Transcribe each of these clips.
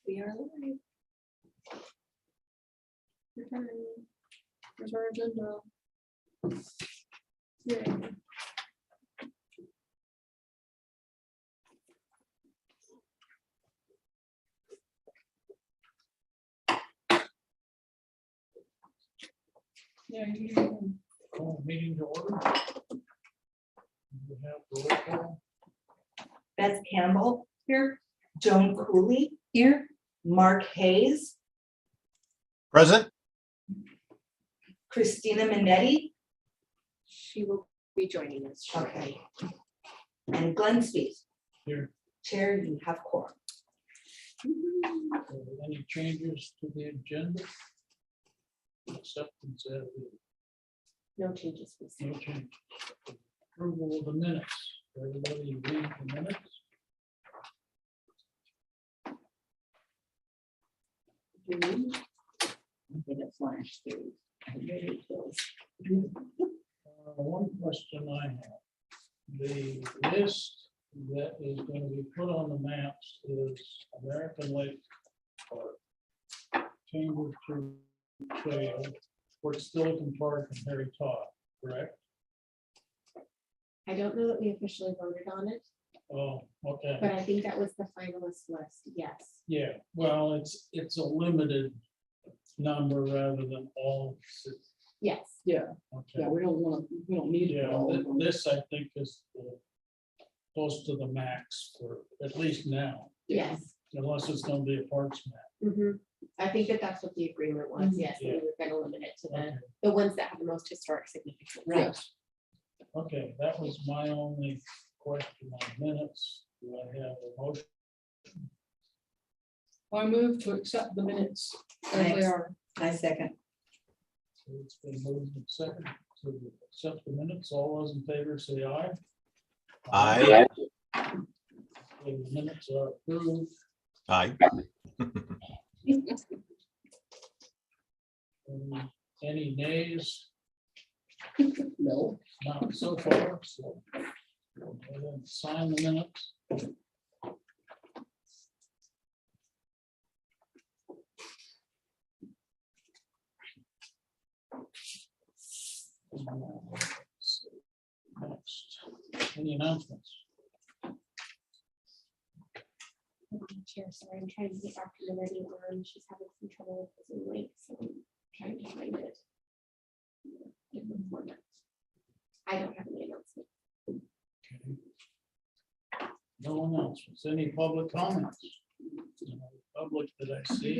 We are live. Here's our agenda. Yay. Yeah, you can Call meeting to order. We have the roll call. Beth Campbell, here. Joan Cooley, Here. Mark Hayes, Present. Christina Minetti, She will be joining us. okay, and Glenn Speed. Here. Chair, you have quorum. Any changes to the agenda? Acceptance as is. No changes. Please. No change. Approval of the minutes. Everybody read the minutes. One question I have. The list that is going to be put on the maps is American Lake Park, Chamber Tree Trail, Fort Stilican Park, and Harry Todd, correct? I don't know that we officially voted on it, Oh, okay. but I think that was the finalist list, yes. Yeah, well, it's a limited number rather than all six. Yes, Yeah, Okay. we don't need Yeah, this I think is close to the max for at least now, yes. unless it's gonna be a parks map. Mhm. I think that that's what the agreement was, Mhm. yes, that we were gonna limit it to Okay. the ones that have the most historic significance. Yes. Okay, that was my only question on minutes. Do I have a motion? I move to accept the minutes as they are. I second. So it's been moved and second to accept the minutes. All those in favor say aye. Aye. Okay, the minutes are approved. Aye. Any nays? No. Not so far, so. Go ahead and sign the minutes. Next, any announcements? Chair, sorry, I'm trying to get Dr. Minetti on, she's having some trouble with the Zoom link, so I'm trying to find it. Different format. I don't have any announcement. No announcements, any public comments? No public that I see,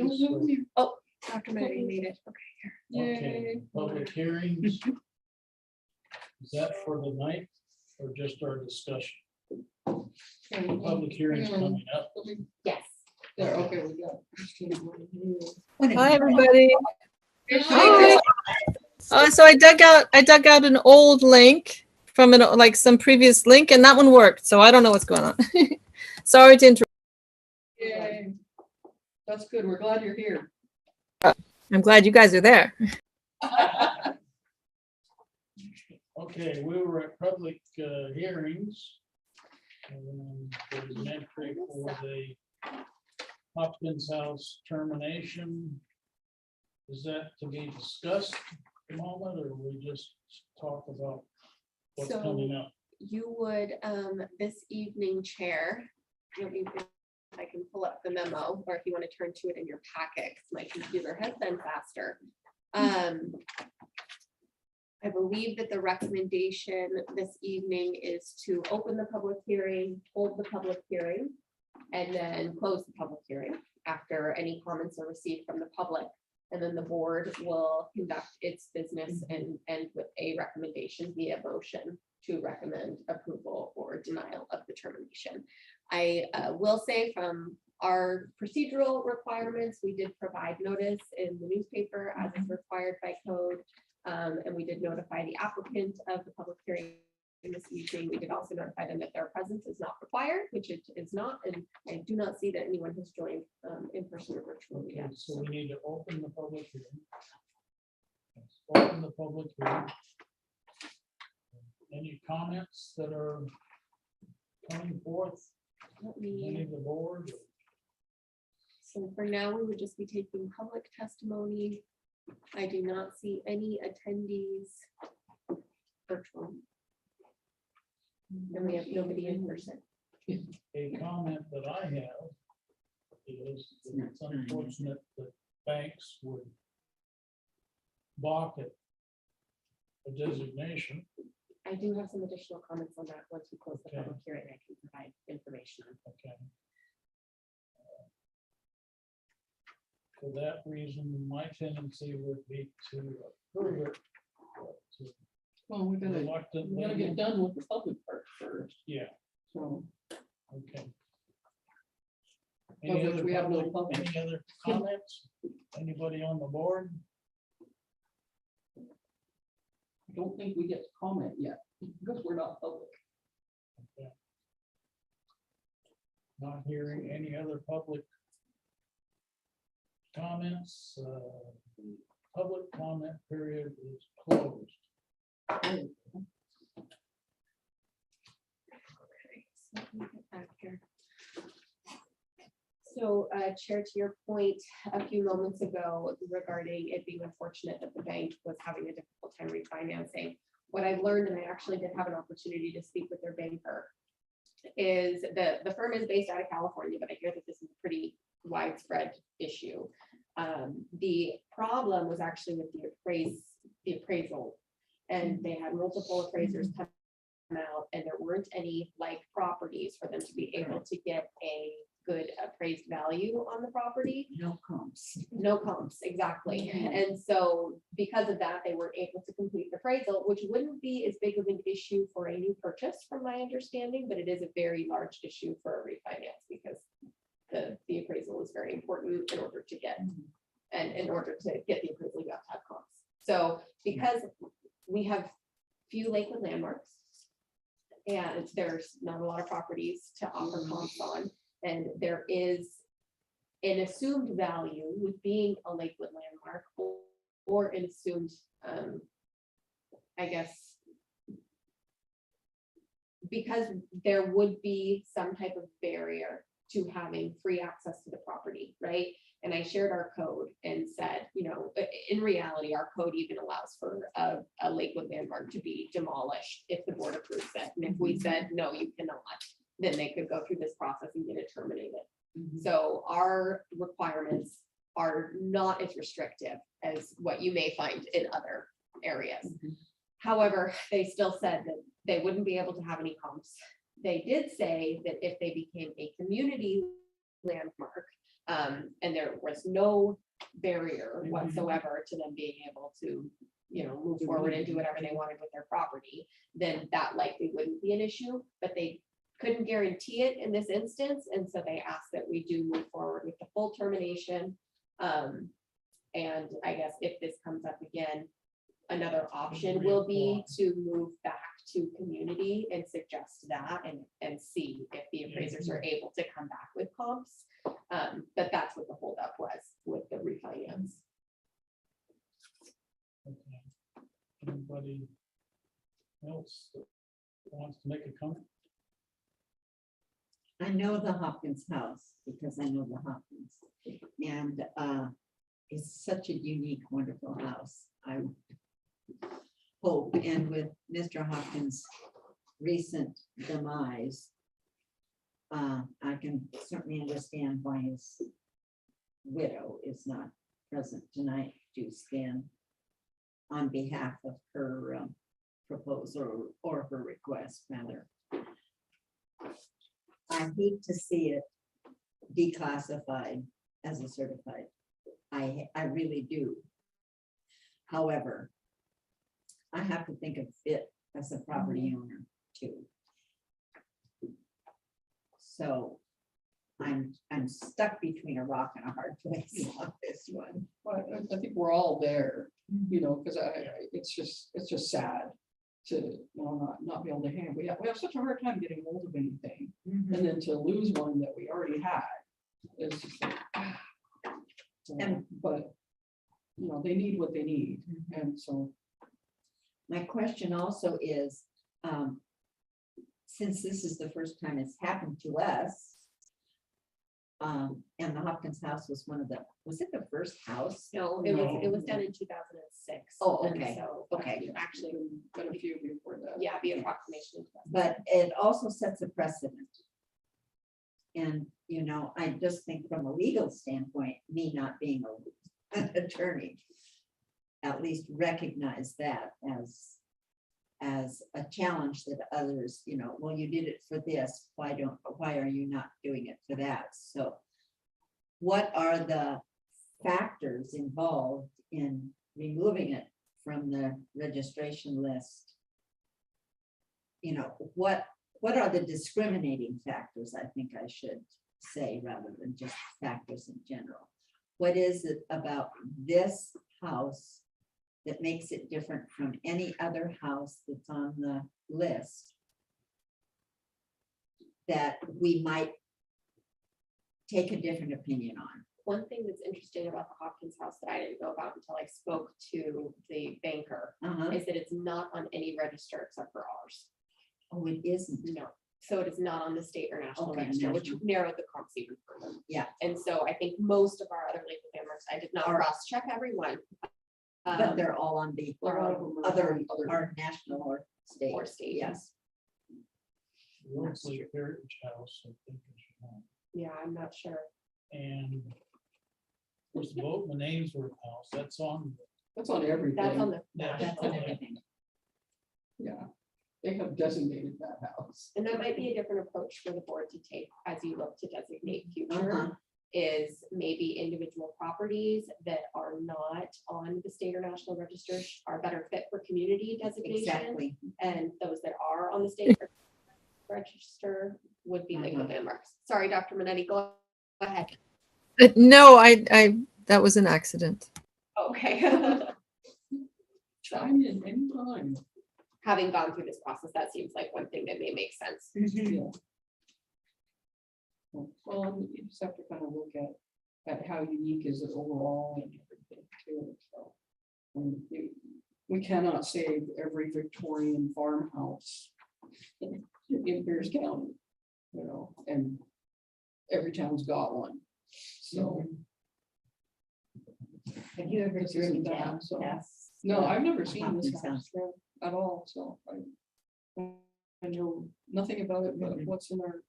so, Dr. May made it. okay, Yay. public hearings. Is that for the night or just our discussion? Public hearings coming up. Yes. There, okay, we got Christina. Hi, everybody. Hi. So I dug out an old link from like some previous link, and that one worked. So I don't know what's going on. Sorry to interrupt. Yay. That's good. We're glad you're here. I'm glad you guys are there. Okay, we were at public hearings. There's an entry for the Hopkins House termination. Is that to be discussed at the moment, or we just talk about what's So- coming up? You would, this evening, Chair, let me, if I can pull up the memo, or if you want to turn to it in your packet, 'cause my computer has been faster. I believe that the recommendation this evening is to open the public hearing, hold the public hearing, and then close the public hearing after any comments are received from the public. And then the board will conduct its business and with a recommendation via motion to recommend approval or denial of the termination. I will say from our procedural requirements, we did provide notice in the newspaper as is required by code. And we did notify the applicant of the public hearing this evening. We did also notify them that their presence is not required, which it is not, and I do not see that anyone has joined in person or virtually Okay, yet. so we need to open the public hearing. Let's open the public hearing. Any comments that are coming forth, Let any me of the board? So for now, we would just be taking public testimony. I do not see any attendees virtual. And we have nobody in person. A comment that I have is that it's unfortunate that banks would balk at a designation. I do have some additional comments on that once we close the Okay. public hearing. I can provide information on. Okay. For that reason, my tendency would be to approve it. To Well, we gotta reluctantly, get done with the public part first, yeah, so. okay. Any Public, other we have no public- public. Any other comments? Anybody on the board? I don't think we get to comment yet, because we're not public. Okay. Not hearing any other public comments. Public comment period is closed. Okay, so let me get back here. So, Chair, to your point a few moments ago regarding it being unfortunate that the bank was having a difficult time refinancing, what I've learned, and I actually did have an opportunity to speak with their banker, is the firm is based out of California, but I hear that this is a pretty widespread issue. The problem was actually with the appraisal, and they had multiple appraisers come out, and there weren't any like properties for them to be able to get a good appraised value on the property. No comps. No comps, exactly. And so because of that, they weren't able to complete the appraisal, which wouldn't be as big of an issue for a new purchase from my understanding, but it is a very large issue for a refinance because the appraisal is very important in order to get, and in order to get the appraisal, you have to have comps. So because we have few Lakewood landmarks and there's not a lot of properties to offer comps on, and there is an assumed value with being a Lakewood landmark or an assumed, I guess, because there would be some type of barrier to having free access to the property, right? And I shared our code and said, you know, in reality, our code even allows for a Lakewood landmark to be demolished if the board approves it. And if we said, no, you cannot, then they could go through this process and get it terminated. So our requirements are not as restrictive as what you may find in other areas. However, they still said that they wouldn't be able to have any comps. They did say that if they became a community landmark, and there was no barrier whatsoever to them being able to, you know, move forward and do whatever they wanted with their property, then that likely wouldn't be an issue, but they couldn't guarantee it in this instance, and so they asked that we do move forward with the full termination. And I guess if this comes up again, another option will be to move back to community and suggest that and see if the appraisers are able to come back with comps. But that's what the holdup was with the refinance. Okay. Anybody else that wants to make a comment? I know the Hopkins house because I know the Hopkins. And it's such a unique, wonderful house. I hope, and with Mr. Hopkins' recent demise, I can certainly understand why his widow is not present tonight to stand on behalf of her proposal or her request, rather. I hate to see it declassified as a certified. I really do. However, I have to think of it as a property owner too. So I'm stuck between a rock and a hard place on this one. But I think we're all there, you know, because it's just sad to, you know, not be able to handle. We have such a hard time getting hold of anything, and then to lose one that we already had is just like, but you know, they need what they need, and so. My question also is, since this is the first time it's happened to us, And the Hopkins house was was it the first house? No, it was done in 2006. Oh, and okay, so, okay. Actually, Been a few before that. yeah, the approximation. But it also sets a precedent. And, you know, I just think from a legal standpoint, me not being an attorney, at least recognize that as a challenge that others, you know, well, you did it for this, why are you not doing it for that? So what are the factors involved in removing it from the registration list? You know, what are the discriminating factors, I think I should say, rather than just factors in general? What is it about this house that makes it different from any other house that's on the list that we might take a different opinion on? One thing that's interesting about the Hopkins house that I didn't know about until I spoke to the banker Uh-huh. is that it's not on any register except for ours. Oh, it isn't. No, so it is not on the state or national Okay, register, which national. narrowed the comps even further. Yeah. And so I think most of our other Lakewood landmarks, I did not Are- cross-check everyone. But they're all on the A lot of them are other, other- or national or state. Or state. Yes. Worsley Heritage House, I think is one. Yeah, I'm not sure. And of course, the Boatman Ainsworth House, that's on. That's on everything. That's on the, That's on everything. Yeah, they have designated that house. and that might be a different approach for the board to take as you look to designate Uh-huh. future. Is maybe individual properties that are not on the state or national registers are better fit for community designation. Exactly. And those that are on the state register would be Lakewood Mhm. landmarks. Sorry, Dr. Minetti, go ahead. No, that was an accident. Okay. Chime in anytime. Having gone through this process, that seems like one thing that may make sense. Yeah. Well, you just have to kind of look at how unique is it overall and everything too, so. We cannot save every Victorian farmhouse in Pierce County, you know, and every town's got one, so. Have you ever This driven isn't that, down? so- past No, the I've never seen this Hopkins house at all, so I know nothing about it, but what's in our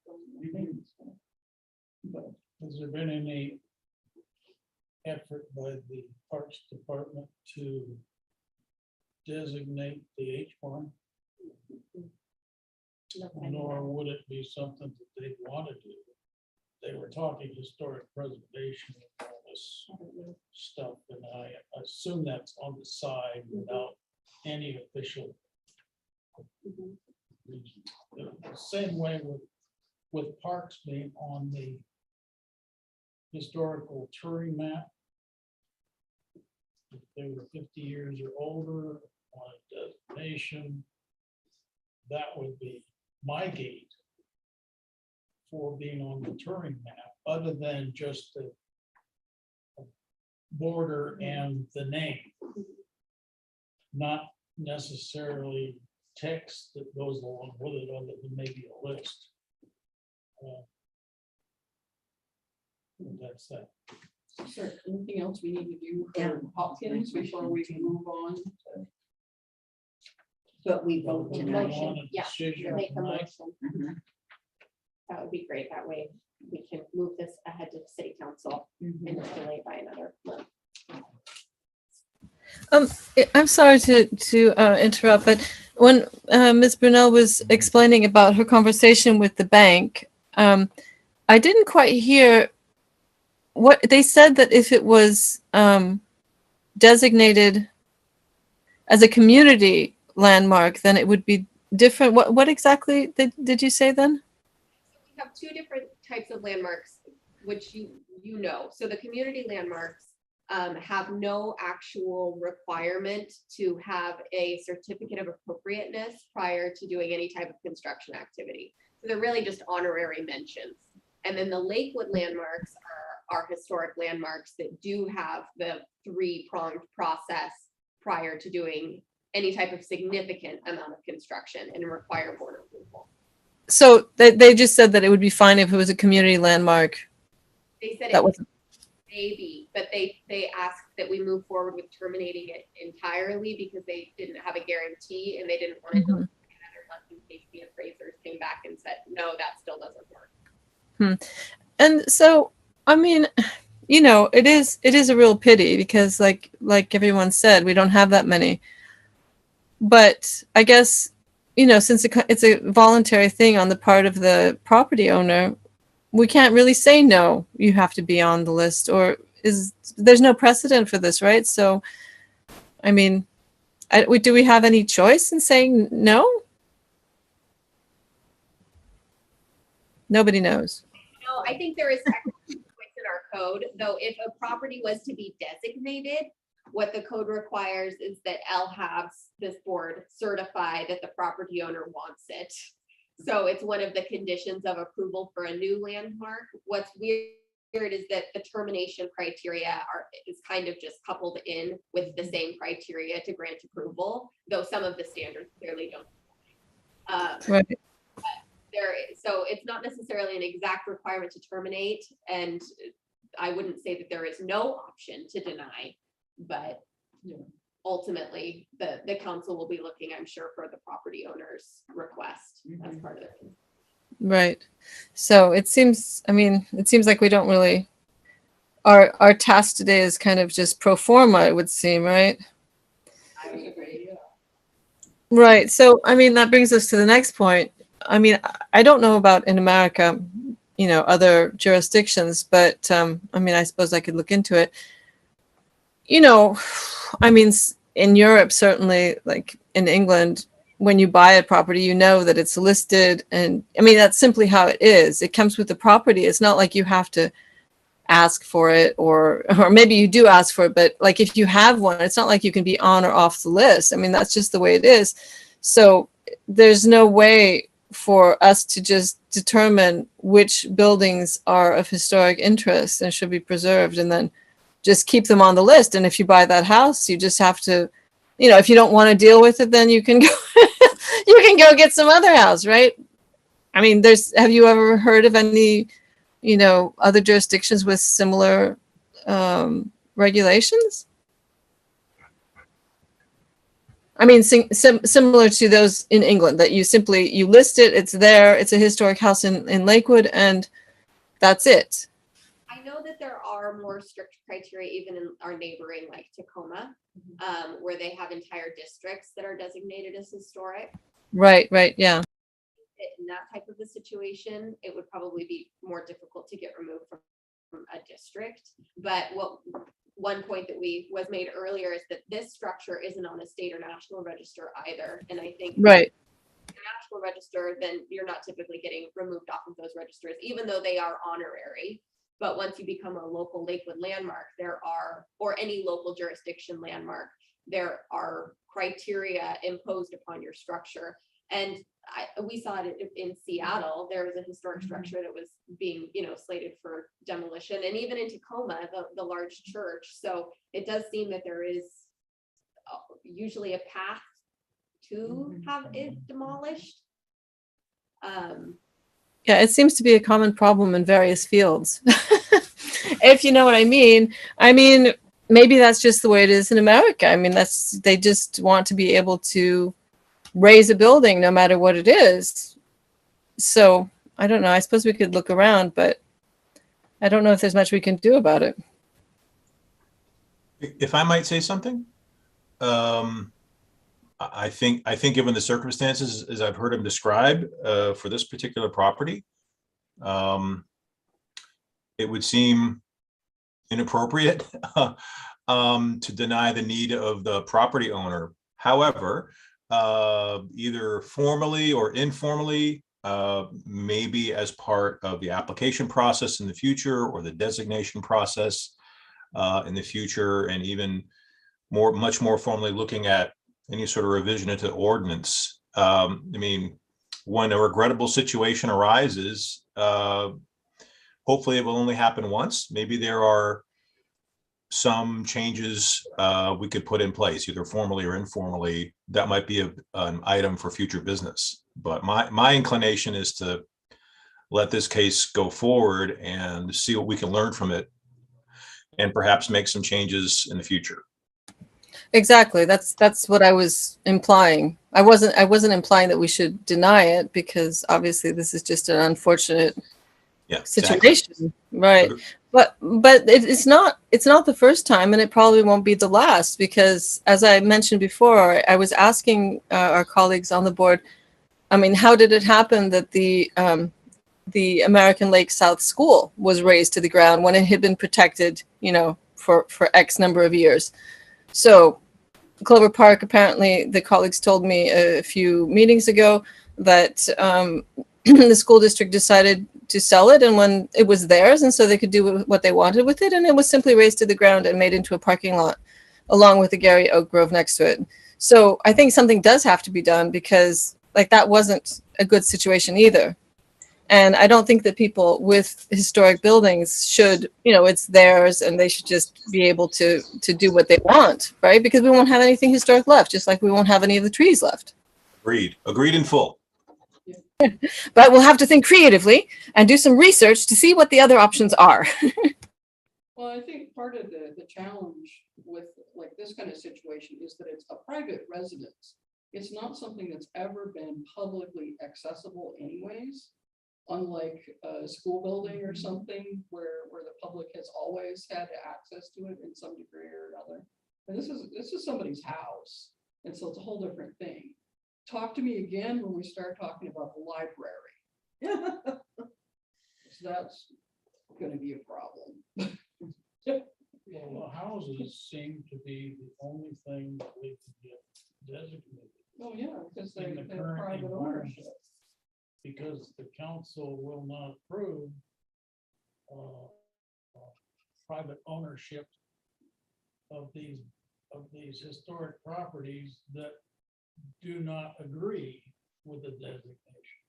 things. So. But Has there been any effort by the Parks Department to designate the H farm? Nor would it be something that they'd want to do. They were talking historic preservation and all this stuff, and I assume that's on the side without any official Mhm. reason. The same way with parks being on the historical touring map. If they were 50 years or older on a designation, that would be my gate for being on the touring map, other than just the border and the name. Not necessarily text that goes along with it, other than maybe a list. That's that. is there anything else we need to do Yeah. for Hopkins before we can move on? But we vote We tonight. Motion, want a yeah, decision Make a tonight. motion. Mhm. That would be great. That way we can move this ahead to city council and just delay it by another month. I'm sorry to interrupt, but when Ms. Brunel was explaining about her conversation with the bank, I didn't quite hear what they said, that if it was designated as a community landmark, then it would be different. What exactly did you say then? We have two different types of landmarks, which you know. So the community landmarks have no actual requirement to have a certificate of appropriateness prior to doing any type of construction activity. So they're really just honorary mentions. And then the Lakewood landmarks are historic landmarks that do have the three-pronged process prior to doing any type of significant amount of construction and require board approval. So they just said that it would be fine if it was a community landmark They said That it wasn't, maybe, but they asked that we move forward with terminating it entirely because they didn't have a guarantee and they didn't want to Mhm. delay another month in case the appraisers came back and said, no, that still doesn't work. and so, I mean, it is a real pity because like everyone said, we don't have that many. But I guess, since it's a voluntary thing on the part of the property owner, we can't really say no, you have to be on the list, or there's no precedent for this, right? So, I mean, do we have any choice in saying no? Nobody knows. No, I think there is technical points in our code, though if a property was to be designated, what the code requires is that Lhab's, this board, certify that the property owner wants it. So it's one of the conditions of approval for a new landmark. What's weird is that the termination criteria is kind of just coupled in with the same criteria to grant approval, though some of the standards clearly don't. Right. So it's not necessarily an exact requirement to terminate, and I wouldn't say that there is no option to deny, but ultimately the council will be looking, I'm sure, for the property owner's request as part of it. Right. So it seems like we don't really, our task today is kind of just pro forma, it would seem, right? I agree, yeah. Right. So, that brings us to the next point. I don't know about in America, other jurisdictions, but I suppose I could look into it. In Europe, certainly, like in England, when you buy a property, that it's listed, and that's simply how it is. It comes with the property. It's not like you have to ask for it, or maybe you do ask for it, but like if you have one, it's not like you can be on or off the list. That's just the way it is. So there's no way for us to just determine which buildings are of historic interest and should be preserved and then just keep them on the list. And if you buy that house, you just have to, if you don't want to deal with it, then you can go get some other house, right? Have you ever heard of any, other jurisdictions with similar regulations? Similar to those in England, that you list it, it's there, it's a historic house in Lakewood, and that's it. I know that there are more strict criteria even in our neighboring, like Tacoma, where they have entire districts that are designated as historic. Right, yeah. In that type of a situation, it would probably be more difficult to get removed from a district. But one point that was made earlier is that this structure isn't on a state or national register either. And I think right. National register, then you're not typically getting removed off of those registers, even though they are honorary. But once you become a local Lakewood landmark, or any local jurisdiction landmark, there are criteria imposed upon your structure. And we saw it in Seattle. There was a historic structure that was being, slated for demolition, and even in Tacoma, the large church. So it does seem that there is usually a path to have it demolished. Yeah, it seems to be a common problem in various fields. If you know what I mean. Maybe that's just the way it is in America. They just want to be able to raise a building no matter what it is. So I don't know. I suppose we could look around, but I don't know if there's much we can do about it. If I might say something, I think given the circumstances as I've heard him describe for this particular property, it would seem inappropriate to deny the need of the property owner. However, either formally or informally, maybe as part of the application process in the future or the designation process in the future, and even much more formally looking at any sort of revision into ordinance. When a regrettable situation arises, hopefully it will only happen once. Maybe there are some changes we could put in place, either formally or informally. That might be an item for future business. But my inclination is to let this case go forward and see what we can learn from it and perhaps make some changes in the future. Exactly. That's what I was implying. I wasn't implying that we should deny it, because obviously this is just an unfortunate Yeah, exactly. situation, right? Agree- But it's not the first time, and it probably won't be the last, because as I mentioned before, I was asking our colleagues on the board, I mean, how did it happen that the American Lake South School was razed to the ground when it had been protected, for X number of years? So Clover Park, apparently the colleagues told me a few meetings ago that the school district decided to sell it, and when it was theirs, and so they could do what they wanted with it, and it was simply razed to the ground and made into a parking lot along with the Gary Oak Grove next to it. So I think something does have to be done, because like that wasn't a good situation either. And I don't think that people with historic buildings should, it's theirs and they should just be able to do what they want, right? Because we won't have anything historic left, just like we won't have any of the trees left. Agreed in full. But we'll have to think creatively and do some research to see what the other options are. Well, I think part of the challenge with like this kind of situation is that it's a private residence. It's not something that's ever been publicly accessible anyways, unlike a school building or something where the public has always had access to it in some degree or another. And this is somebody's house, and so it's a whole different thing. Talk to me again when we start talking about the library. So that's going to be a problem. Well, the houses seem to be the only thing that we can get designated. Oh, yeah, because they In the have current private environment. ownership. Because the council will not approve private ownership of these historic properties that do not agree with the designation.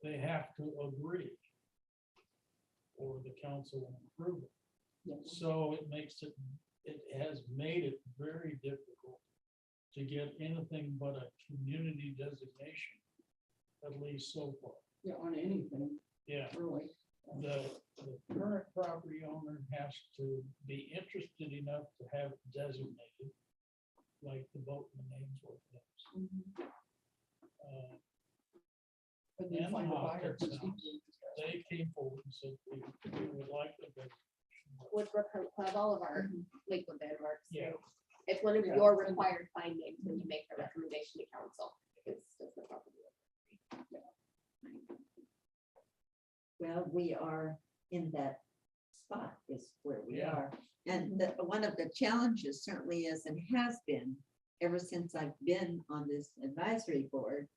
They have to agree, or the council will approve it. Yeah. So it has made it very difficult to get anything but a community designation, at least so far. Yeah, on anything, Yeah, really. the current property owner has to be interested enough to have it designated, like the boat and the Namesworth things. But then And find a buyer. Hopkins House, they came forward and said, we would like the designation. Woodbrook Club, all of our Lakewood Landmarks. Yeah. It's one of Yeah. your required findings when you make the recommendation to council. It's just the property. Well, we are in that spot is where we Yeah. are. And one of the challenges certainly is and has been ever since I've been on this advisory board,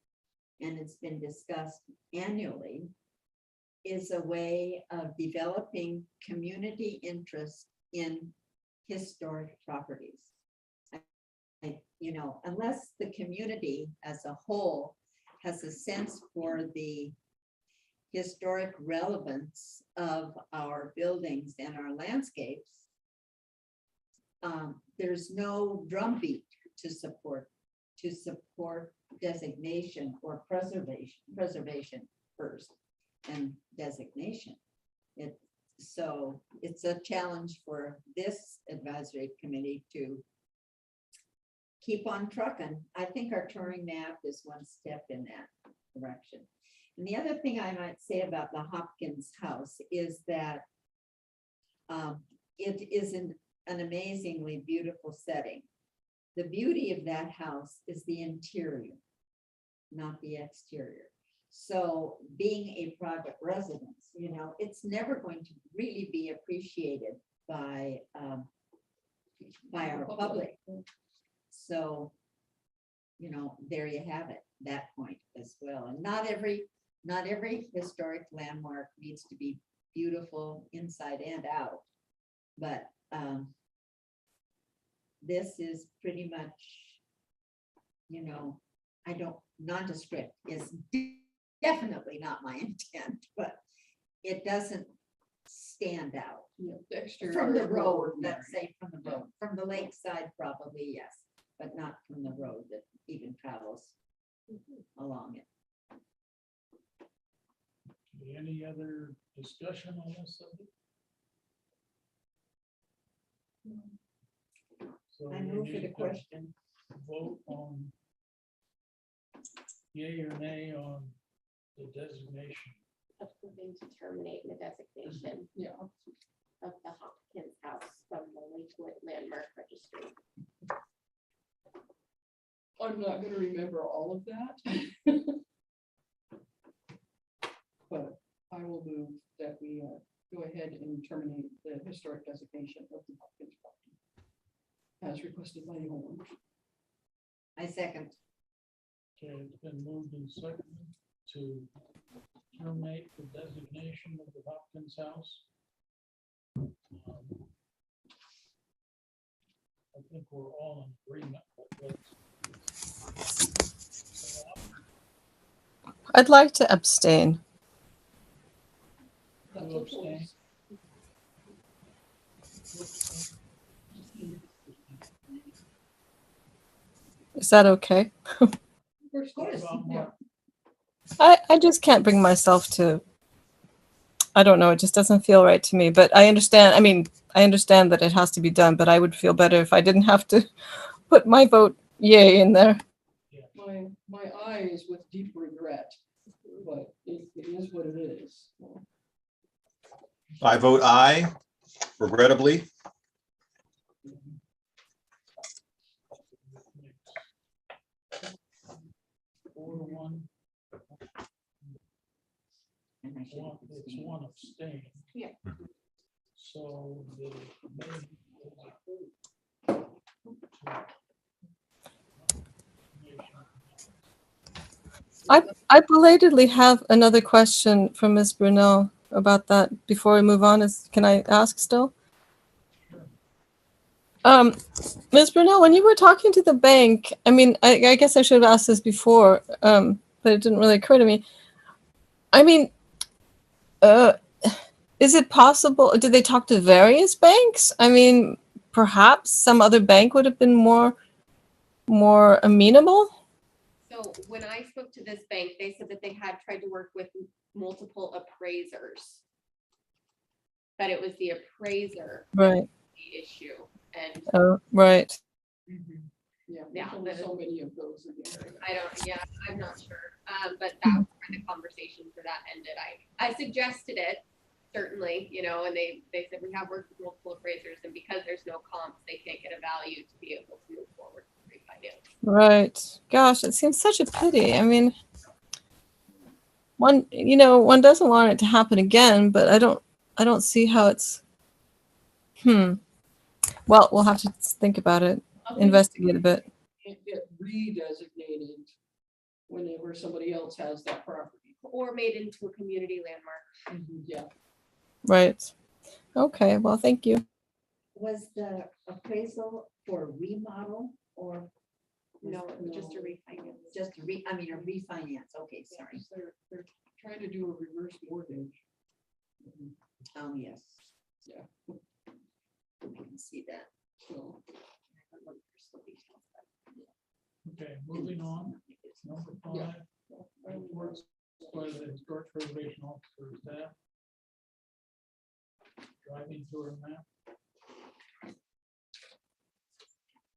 and it's been discussed annually, is a way of developing community interest in historic properties. Unless the community as a whole has a sense for the historic relevance of our buildings and our landscapes, there's no drumbeat to support designation or preservation first and designation. So it's a challenge for this advisory committee to keep on trucking. I think our touring map is one step in that direction. And the other thing I might say about the Hopkins house is that it is an amazingly beautiful setting. The beauty of that house is the interior, not the exterior. So being a private residence, it's never going to really be appreciated by our public. So, there you have it, that point as well. And not every historic landmark needs to be beautiful inside and out. But this is pretty much, nondescript is definitely not my intent, but it doesn't stand out. Yeah, the exterior From the is more road, ordinary. let's say from the road, from the lakeside, probably, yes, but not from the road that even travels along it. Any other discussion on this subject? So I we move for need the to question. vote on yea or nay on the designation. Approving to terminate the designation Yeah, of the Hopkins house from the Lakewood Landmark Registry. I'm not gonna remember all of that. But I will move that we go ahead and terminate the historic designation of the Hopkins property as requested by the homeowner. I second. Okay, it's been moved and seconded to terminate the designation of the Hopkins house. I think we're all in agreement with this. I'd like to abstain. That's Who okay. Is that okay? Of What course, about yeah. Mark? I just can't bring myself to, I don't know, it just doesn't feel right to me, but I understand, I mean, I understand that it has to be done, but I would feel better if I didn't have to put my vote yay in there. My eyes with deep regret, but it is what it is. I vote aye, regrettably. 4-1, And I should it's abstain. one abstain. Yeah. So the mayor is approved. I belatedly have another question from Ms. Brunel about that before we move on. Can I ask still? Ms. Brunel, when you were talking to the bank, I mean, I guess I should have asked this before, but it didn't really occur to me. I mean, is it possible, did they talk to various banks? I mean, perhaps some other bank would have been more amenable? So when I spoke to this bank, they said that they had tried to work with multiple appraisers. That it was the appraiser, Right. the issue, and Oh, right. Yeah, Yeah, there's only but- so many of those in the area. I don't, yeah, I'm not sure. But that's where the conversation for that ended. I suggested it, certainly, you know, and they said we have worked with multiple appraisers, and because there's no comps, they can't get a value to be able to move forward with refinance. Right. Gosh, it seems such a pity. I mean, one doesn't want it to happen again, but I don't see how it's, well, we'll have to think about it, investigate a bit. Can't get redesignated whenever somebody else has that property. Or made into a community landmark. Yeah, Right. Okay, well, thank you. Was the appraisal for remodel or? was No, it- it was just a refinance. Just a refinance. Okay, sorry. they're trying to do a reverse mortgage. Oh, yes. Yeah. I can see that. So, Okay, moving on, number 5. Reports by the historic preservation officer staff. Driving tour map.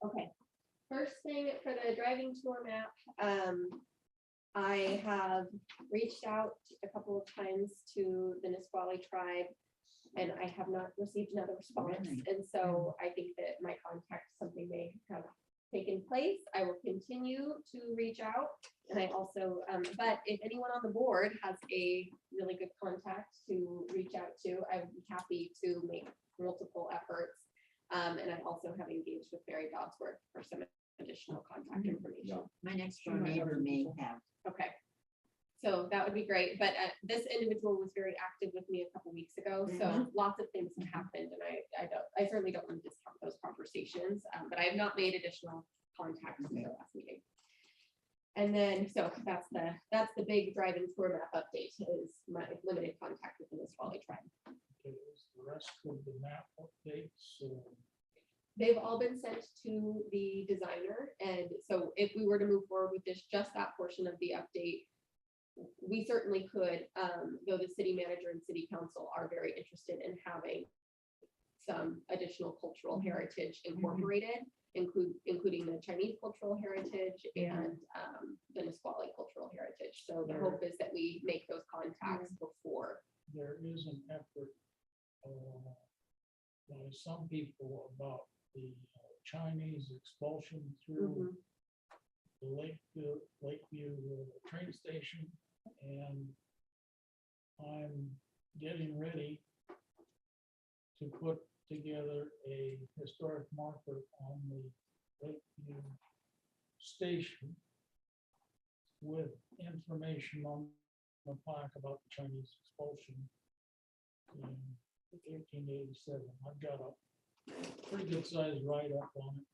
Okay, first thing for the driving tour map, I have reached out a couple of times to the Nisqually tribe, and I have not received another response. Really? And so I think that my contact, something may have taken place. I will continue to reach out. And I also, but if anyone on the board has a really good contact to reach out to, I would be happy to make multiple efforts. And I also have engaged with Barry Dodsworth for some additional contact information. My next door neighbor may have. Okay. So that would be great, but this individual was very active with me a couple weeks ago, so lots of things have happened, and I certainly don't want to discount those conversations, but I have not made additional contacts since the last meeting. And then, so that's the big drive-in tour map update, is my limited contact with the Nisqually tribe. Okay, is the rest of the map updates. They've all been sent to the designer, and so if we were to move forward with this, just that portion of the update we certainly could, though the city manager and city council are very interested in having some additional cultural heritage incorporated, including the Chinese cultural heritage and the Nisqually cultural heritage. So the hope is that we make those contacts before. There is an effort by some people about the Chinese expulsion through the Lakeview train station, and I'm getting ready to put together a historic marker on the Lakeview station with information on the plaque about the Chinese expulsion in 1887. I've got a pretty good sized write-up on it.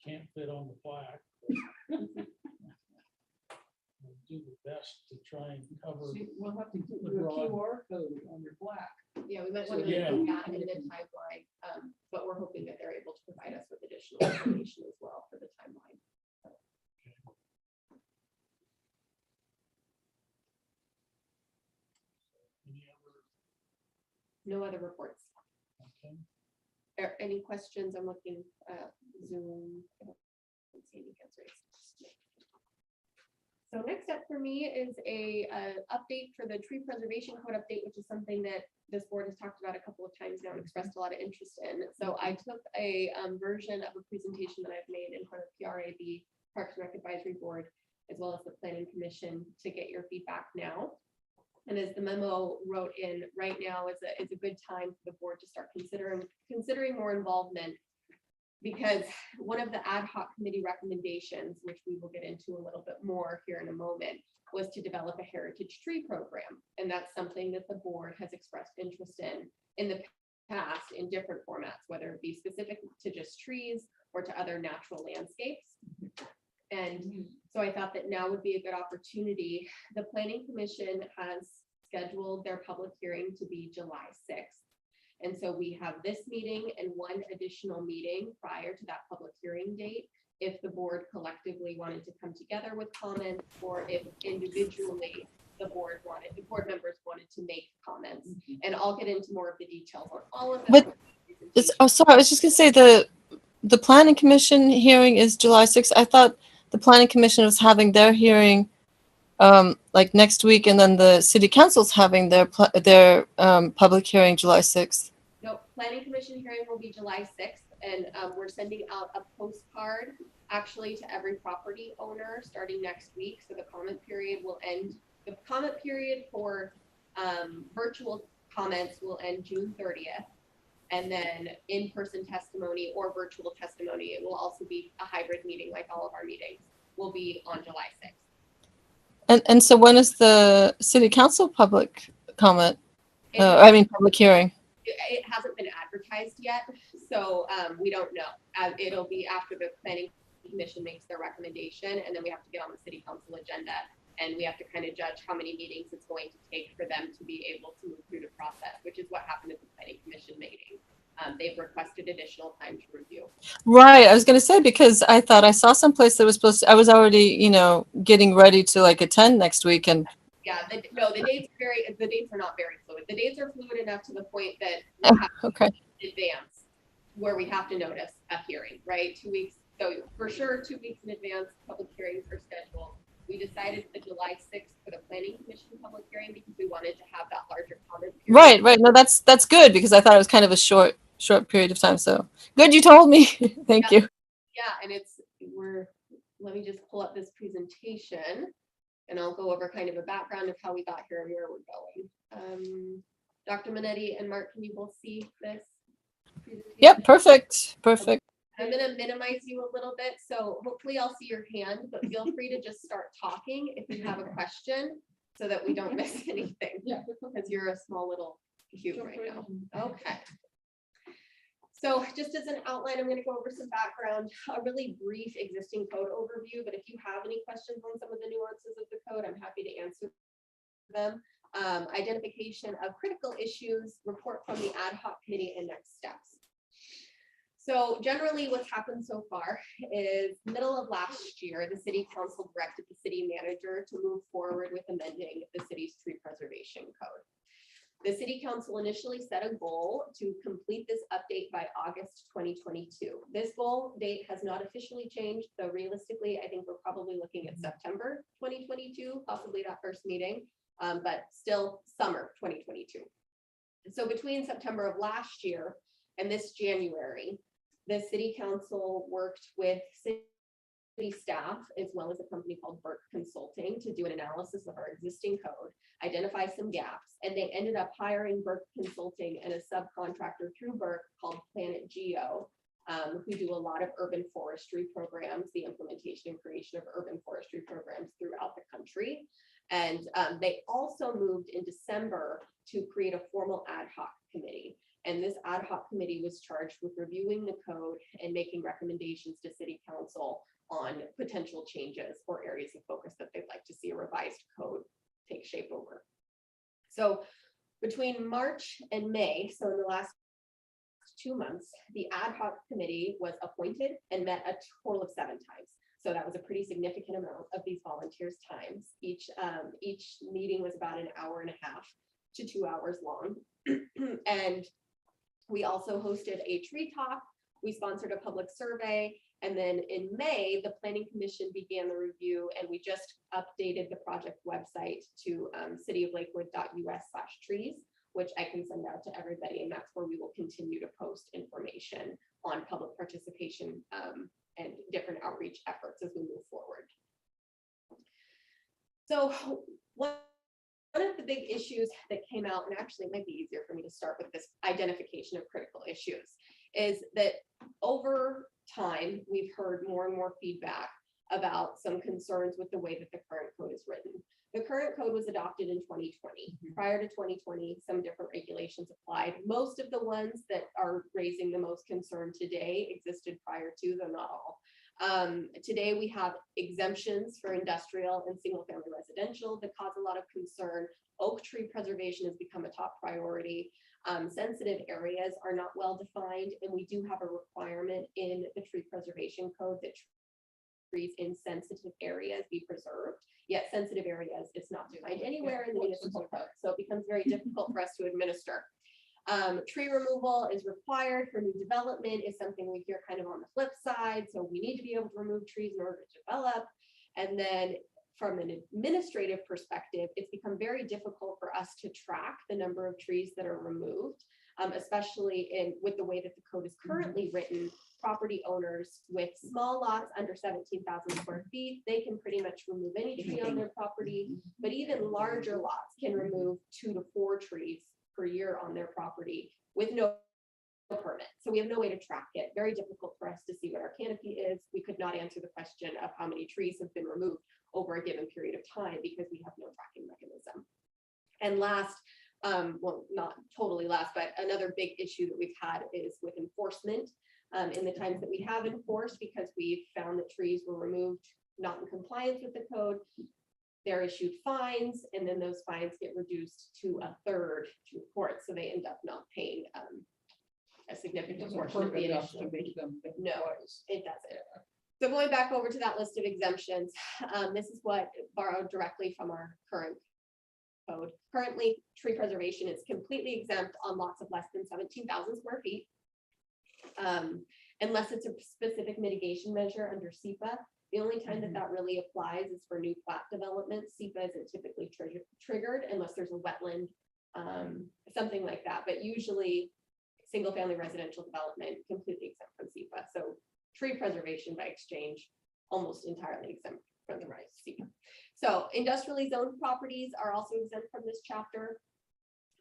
Can't fit on the plaque. I'll do the best to try and cover. See, we'll have to do The a broad- QR code on your plaque. Yeah, we might want to Yeah. look at it in a timeline, but we're hoping that they're able to provide us with additional information as well for the timeline. Any other, No other reports. okay. Any questions? I'm looking at Zoom. I don't see any hands raised. So next up for me is a update for the tree preservation code update, which is something that this board has talked about a couple of times now and expressed a lot of interest in. So I took a version of a presentation that I've made in front of PRAB, Parks and Rec Advisory Board, as well as the Planning Commission to get your feedback now. And as the memo wrote in, right now is a good time for the board to start considering more involvement, because one of the ad hoc committee recommendations, which we will get into a little bit more here in a moment, was to develop a heritage tree program. And that's something that the board has expressed interest in the past in different formats, whether it be specific to just trees or to other natural landscapes. And so I thought that now would be a good opportunity. The Planning Commission has scheduled their public hearing to be July 6th. And so we have this meeting and one additional meeting prior to that public hearing date, if the board collectively wanted to come together with comments, or if individually the board members wanted to make comments. And I'll get into more of the details on all of But that. Oh, sorry, I was just gonna say the planning commission hearing is July 6th. I thought the planning commission was having their hearing like next week, and then the city council's having their public hearing July 6th. No, Planning Commission hearing will be July 6th, and we're sending out a postcard actually to every property owner starting next week. So the comment period will end, the comment period for virtual comments will end June 30th. And then in-person testimony or virtual testimony, it will also be a hybrid meeting like all of our meetings, will be on July 6th. And so when is the city council public comment? Public hearing. It hasn't been advertised yet, so we don't know. It'll be after the Planning Commission makes their recommendation, and then we have to get on the city council agenda, and we have to kind of judge how many meetings it's going to take for them to be able to move through the process, which is what happened at the Planning Commission meeting. They've requested additional time to review. Right, I was gonna say, because I thought I saw someplace that was supposed to, I was already, getting ready to like attend next week, and Yeah, the dates are not very fluid. The dates are fluid enough to the point that we have okay. in advance, where we have to notice a hearing, right? 2 weeks, so for sure, 2 weeks in advance, public hearings are scheduled. We decided the July 6th for the Planning Commission public hearing because we wanted to have that larger comment period. Right. No, that's good, because I thought it was kind of a short period of time. So good you told me. Thank you. Yeah, and let me just pull up this presentation and I'll go over kind of a background of how we got here and where we're going. Dr. Minetti and Mark, can you both see this presentation? Yep, perfect. I'm gonna minimize you a little bit, so hopefully I'll see your hand, but feel free to just start talking if you have a question so that we don't miss anything, Yeah. because you're a small little cube right now. Okay. So just as an outline, I'm going to go over some background, a really brief existing code overview, but if you have any questions on some of the nuances of the code, I'm happy to answer them. Identification of critical issues, report from the ad hoc committee, and next steps. So generally what's happened so far is middle of last year, the city council directed the city manager to move forward with amending the city's tree preservation code. The city council initially set a goal to complete this update by August 2022. This goal date has not officially changed, so realistically, I think we're probably looking at September 2022, possibly that first meeting, but still summer 2022. So between September of last year and this January, the city council worked with city staff as well as a company called Burke Consulting to do an analysis of our existing code, identify some gaps, and they ended up hiring Burke Consulting and a subcontractor through Burke called Planet Geo, who do a lot of urban forestry programs, the implementation and creation of urban forestry programs throughout the country. And they also moved in December to create a formal ad hoc committee. And this ad hoc committee was charged with reviewing the code and making recommendations to city council on potential changes or areas of focus that they'd like to see a revised code take shape over. So between March and May, so in the last 2 months, the ad hoc committee was appointed and met a total of 7 times. So that was a pretty significant amount of these volunteers' times. Each meeting was about an hour and a half to 2 hours long. And we also hosted a tree talk. We sponsored a public survey. And then in May, the Planning Commission began the review, and we just updated the project website to cityoflakewood.us/trees, which I can send out to everybody. And that's where we will continue to post information on public participation and different outreach efforts as we move forward. So one of the big issues that came out, and actually it might be easier for me to start with this identification of critical issues, is that over time, we've heard more and more feedback about some concerns with the way that the current code is written. The current code was adopted in 2020. Prior to 2020, some different regulations applied. Most of the ones that are raising the most concern today existed prior to, though not all. Today we have exemptions for industrial and single family residential that cause a lot of concern. Oak tree preservation has become a top priority. Sensitive areas are not well defined, and we do have a requirement in the tree preservation code that trees in sensitive areas be preserved, yet sensitive areas is not defined anywhere in the municipal code, so it becomes very difficult for us to administer. Tree removal is required for new development is something we hear kind of on the flip side, so we need to be able to remove trees in order to develop. And then from an administrative perspective, it's become very difficult for us to track the number of trees that are removed, especially with the way that the code is currently written. Property owners with small lots under 17,000 square feet, they can pretty much remove any tree on their property, but even larger lots can remove 2 to 4 trees per year on their property with no permit. So we have no way to track it. Very difficult for us to see what our canopy is. We could not answer the question of how many trees have been removed over a given period of time because we have no tracking mechanism. And last, well, not totally last, but another big issue that we've had is with enforcement. In the times that we have enforced, because we've found that trees were removed not in compliance with the code, they're issued fines, and then those fines get reduced to a third to court, so they end up not paying a significant portion of the initial. No, it doesn't. So going back over to that list of exemptions, this is what borrowed directly from our current code. Currently, tree preservation is completely exempt on lots of less than 17,000 square feet. Unless it's a specific mitigation measure under SEPA. The only time that that really applies is for new plat development. SEPA isn't typically triggered unless there's a wetland, something like that. But usually single family residential development completely exempt from SEPA. So tree preservation by exchange, almost entirely exempt from the right SEPA. So industrially zoned properties are also exempt from this chapter.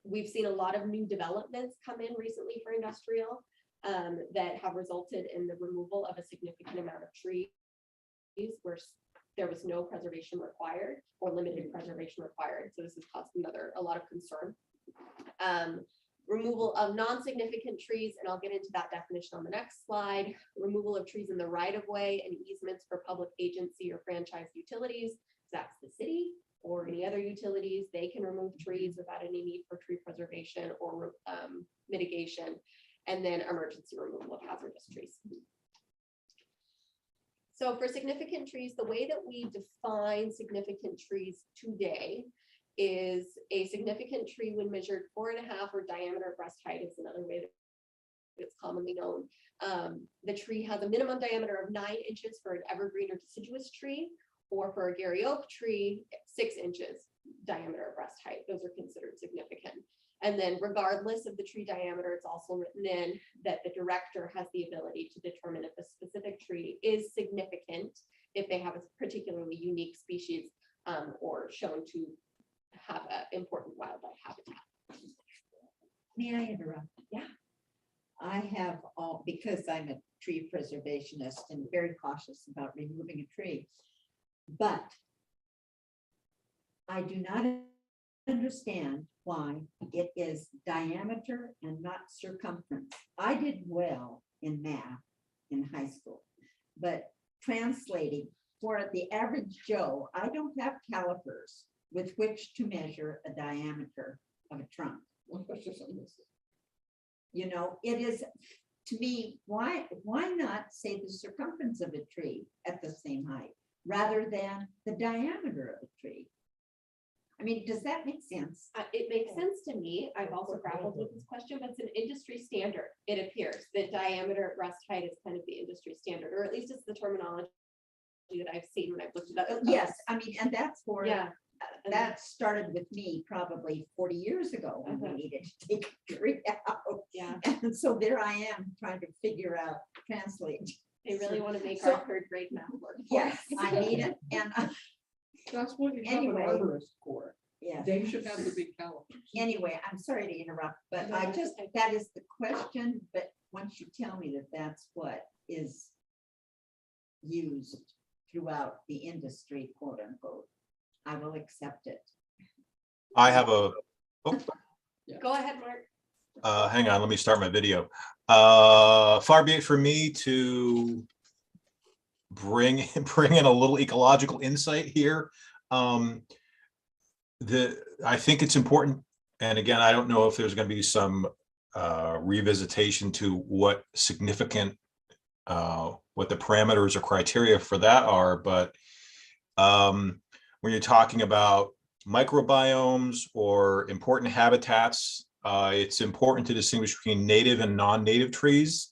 We've seen a lot of new developments come in recently for industrial. That have resulted in the removal of a significant amount of trees where there was no preservation required or limited preservation required. So this has caused a lot of concern. Removal of non-significant trees, and I'll get into that definition on the next slide. Removal of trees in the right-of-way and easements for public agency or franchise utilities. That's the city or any other utilities. They can remove trees without any need for tree preservation or mitigation. and then emergency removal of hazardous trees. So for significant trees, the way that we define significant trees today is a significant tree when measured 4.5 or diameter breast height is another way that it's commonly known. The tree has a minimum diameter of 9 inches for an evergreen or deciduous tree, or for a Gary oak tree, 6 inches diameter breast height. Those are considered significant. And then regardless of the tree diameter, it's also written in that the director has the ability to determine if a specific tree is significant if they have a particularly unique species or shown to have an important wildlife habitat. May I interrupt? Yeah. I have all, because I'm a tree preservationist and very cautious about removing a tree. But I do not understand why it is diameter and not circumference. I did well in math in high school, but translating for the average Joe, I don't have calipers with which to measure a diameter of a trunk. You know, it is, to me, why not say the circumference of a tree at the same height rather than the diameter of a tree? I mean, does that make sense? It makes sense to me. I've also grappled with this question, but it's an industry standard. It appears that diameter at breast height is kind of the industry standard, or at least it's the terminology that I've seen when I've looked it up. Yes, I mean, and that's for, Yeah. that started with me probably 40 years ago when we needed to take a tree out. Yeah. And so there I am trying to figure out, translate. They really want to make So- our third grade math work. for Yes, us. I need it. And That's what you have an Anyway. arborist for. yeah. They should have the big calipers. Anyway, I'm sorry to interrupt, but No, I that's just, okay. that is the question, but once you tell me that that's what is used throughout the industry, quote unquote, I will accept it. I have a, Go ahead, Mark. hang on, let me start my video. Far be it for me to bring in a little ecological insight here. I think it's important, and again, I don't know if there's going to be some revisitation to what significant, what the parameters or criteria for that are, but when you're talking about microbiomes or important habitats, it's important to distinguish between native and non-native trees.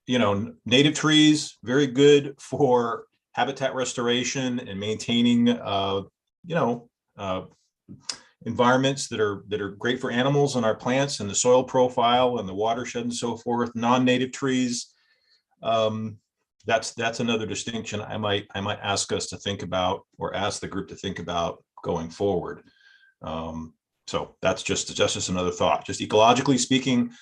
You know, native trees, very good for habitat restoration and maintaining, you know, environments that are great for animals and our plants and the soil profile and the watershed and so forth. Non-native trees, that's another distinction I might ask us to think about, or ask the group to think about going forward. So that's just another thought. Just ecologically speaking,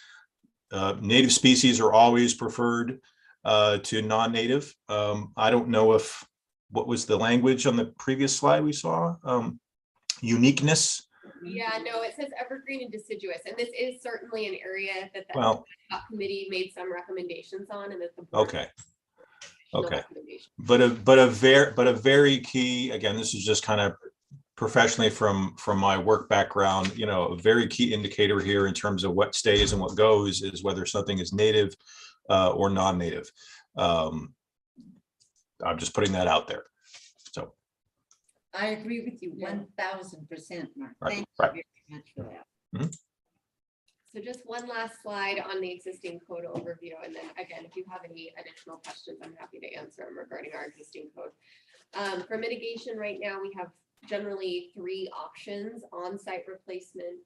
native species are always preferred to non-native. I don't know if, what was the language on the previous slide we saw? Uniqueness. Yeah, no, it says evergreen and deciduous, and this is certainly an area that the Well, committee made some recommendations on, and that the board okay. made additional Okay. recommendations. But a very key, again, this is just kind of professionally from my work background, you know, a very key indicator here in terms of what stays and what goes is whether something is native or non-native. I'm just putting that out there. So. I agree with you Yeah. 1000%, Mark. Right, Thank right. you very much for that. So just one last slide on the existing code overview, and then again, if you have any additional questions, I'm happy to answer them regarding our existing code. For mitigation right now, we have generally 3 options: on-site replacement,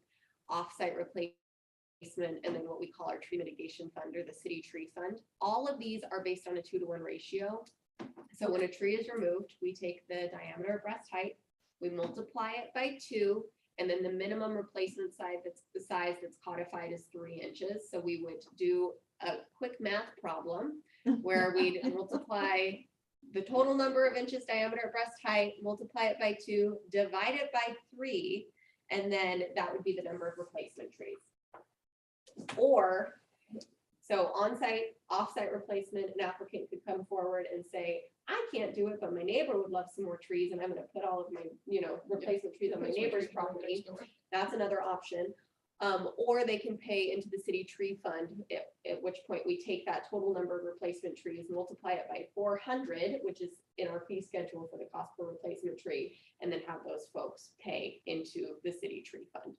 off-site replacement, and then what we call our tree mitigation fund or the city tree fund. All of these are based on a 2-to-1 ratio. So when a tree is removed, we take the diameter of breast height, we multiply it by 2, and then the minimum replacement size, that's the size that's codified is 3 inches. So we would do a quick math problem where we'd multiply the total number of inches diameter at breast height, multiply it by 2, divide it by 3, and then that would be the number of replacement trees. Or, so on-site, off-site replacement, an applicant could come forward and say, I can't do it, but my neighbor would love some more trees, and I'm gonna put all of my, you know, replacement trees on my neighbor's property. That's another option. Or they can pay into the city tree fund, at which point we take that total number of replacement trees, multiply it by 400, which is in our fee schedule for the cost per replacement tree, and then have those folks pay into the city tree fund.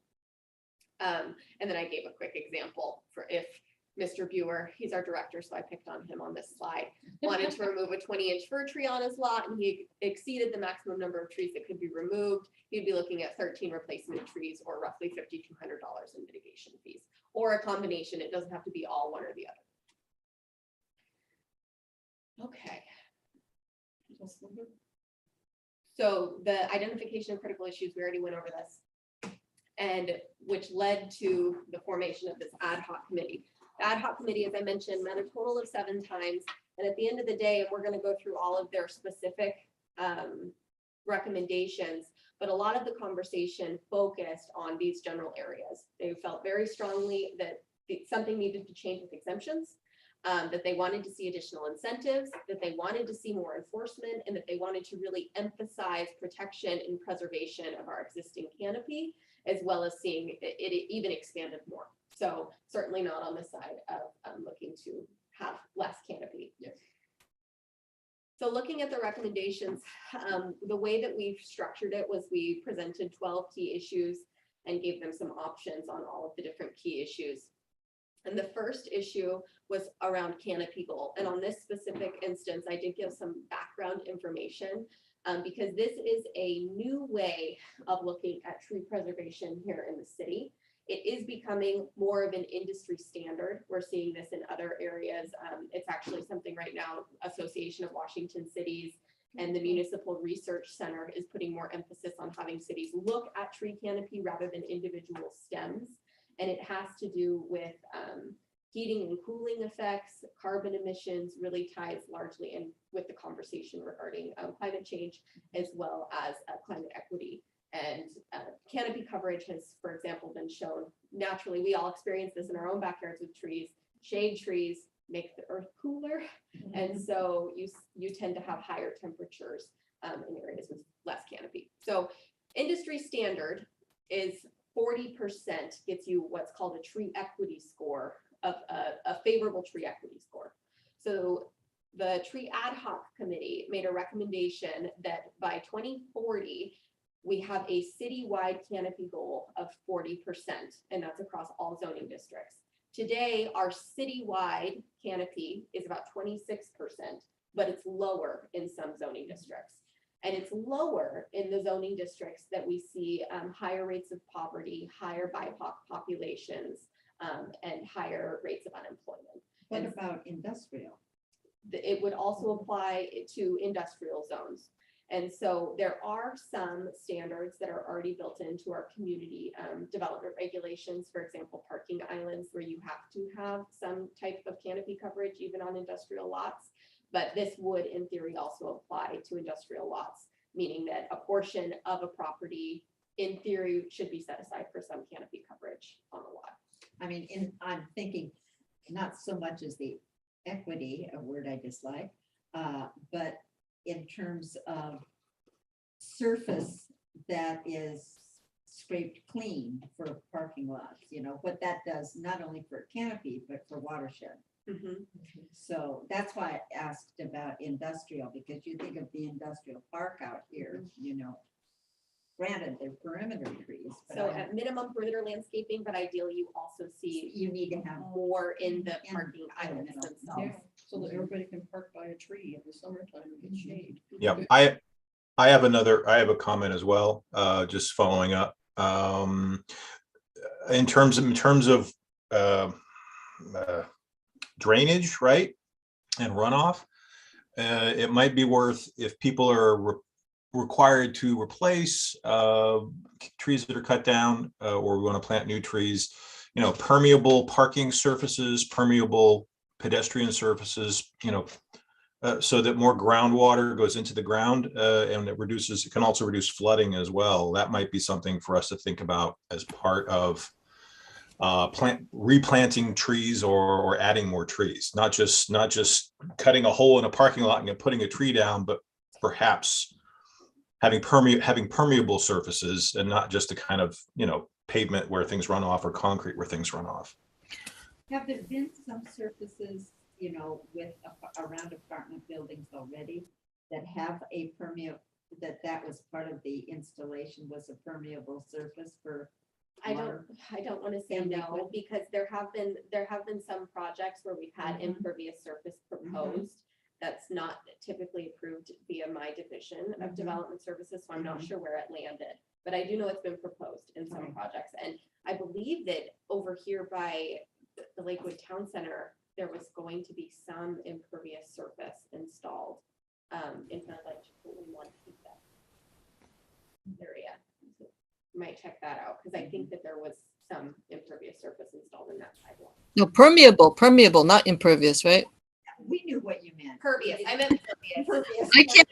And then I gave a quick example for if Mr. Buer, he's our director, so I picked on him on this slide, wanted to remove a 20-inch fir tree on his lot, and he exceeded the maximum number of trees that could be removed. He'd be looking at 13 replacement trees, or roughly $5,200 in mitigation fees, or a combination. It doesn't have to be all one or the other. Okay. So the identification of critical issues, we already went over this, and which led to the formation of this ad hoc committee. The ad hoc committee, as I mentioned, met a total of 7 times. And at the end of the day, we're going to go through all of their specific recommendations, but a lot of the conversation focused on these general areas. They felt very strongly that something needed to change with exemptions, that they wanted to see additional incentives, that they wanted to see more enforcement, and that they wanted to really emphasize protection and preservation of our existing canopy, as well as seeing it even expanded more. So certainly not on the side of looking to have less canopy. Yes. So looking at the recommendations, the way that we've structured it was we presented 12 key issues and gave them some options on all of the different key issues. And the first issue was around canopy goal. And on this specific instance, I did give some background information because this is a new way of looking at tree preservation here in the city. It is becoming more of an industry standard. We're seeing this in other areas. It's actually something right now, Association of Washington Cities and the Municipal Research Center is putting more emphasis on having cities look at tree canopy rather than individual stems. And it has to do with heating and cooling effects, carbon emissions, really ties largely in with the conversation regarding climate change, as well as climate equity. And canopy coverage has, for example, been shown naturally. We all experience this in our own backyards with trees. Shade trees make the earth cooler. And so you tend to have higher temperatures in areas with less canopy. So industry standard is 40% gets you what's called a tree equity score, of a favorable tree equity score. So the tree ad hoc committee made a recommendation that by 2040, we have a citywide canopy goal of 40%, and that's across all zoning districts. Today, our citywide canopy is about 26%, but it's lower in some zoning districts. And it's lower in the zoning districts that we see higher rates of poverty, higher BIPOC populations, and higher rates of unemployment. What about industrial? It would also apply to industrial zones. And so there are some standards that are already built into our community development regulations, for example, parking islands, where you have to have some type of canopy coverage, even on industrial lots. But this would, in theory, also apply to industrial lots, meaning that a portion of a property, in theory, should be set aside for some canopy coverage on a lot. I mean, I'm thinking not so much as the equity, a word I dislike, but in terms of surface that is scraped clean for parking lots, you know, what that does not only for canopy, but for watershed. Mm-hmm. So that's why I asked about industrial, because you think of the industrial park out here, you know, granted they're perimeter trees. But So at minimum perimeter landscaping, but ideally you also see you need to have more in the In- parking islands in- themselves. Yeah, so that everybody can park by a tree in the summertime and get shade. Yeah, I have a comment as well, just following up. In terms of drainage, right? And runoff, it might be worth, if people are required to replace trees that are cut down, or we want to plant new trees, you know, permeable parking surfaces, permeable pedestrian surfaces, you know, so that more groundwater goes into the ground, and it can also reduce flooding as well. That might be something for us to think about as part of replanting trees or adding more trees, not just cutting a hole in a parking lot and putting a tree down, but perhaps having permeable surfaces and not just a kind of, you know, pavement where things run off or concrete where things run off. Have there been some surfaces, you know, with around apartment buildings already that have a permeable, that was part of the installation was a permeable surface for I water? don't want to say And no, liquid? because there have been some projects where we've had Mhm. impervious surface proposed. That's not typically approved via my division of Mhm. development services, so I'm not Mhm. sure where it landed. But I do know it's been proposed in some Okay. projects, and I believe that over here by the Lakewood Town Center, there was going to be some impervious surface installed in kind of like Chipotle one pizza area. Might check that out, because I think that there was some impervious surface installed in that sidewalk. No, permeable, not impervious, right? We knew what you meant. Pervious, I meant pervious. Impervious. I can't.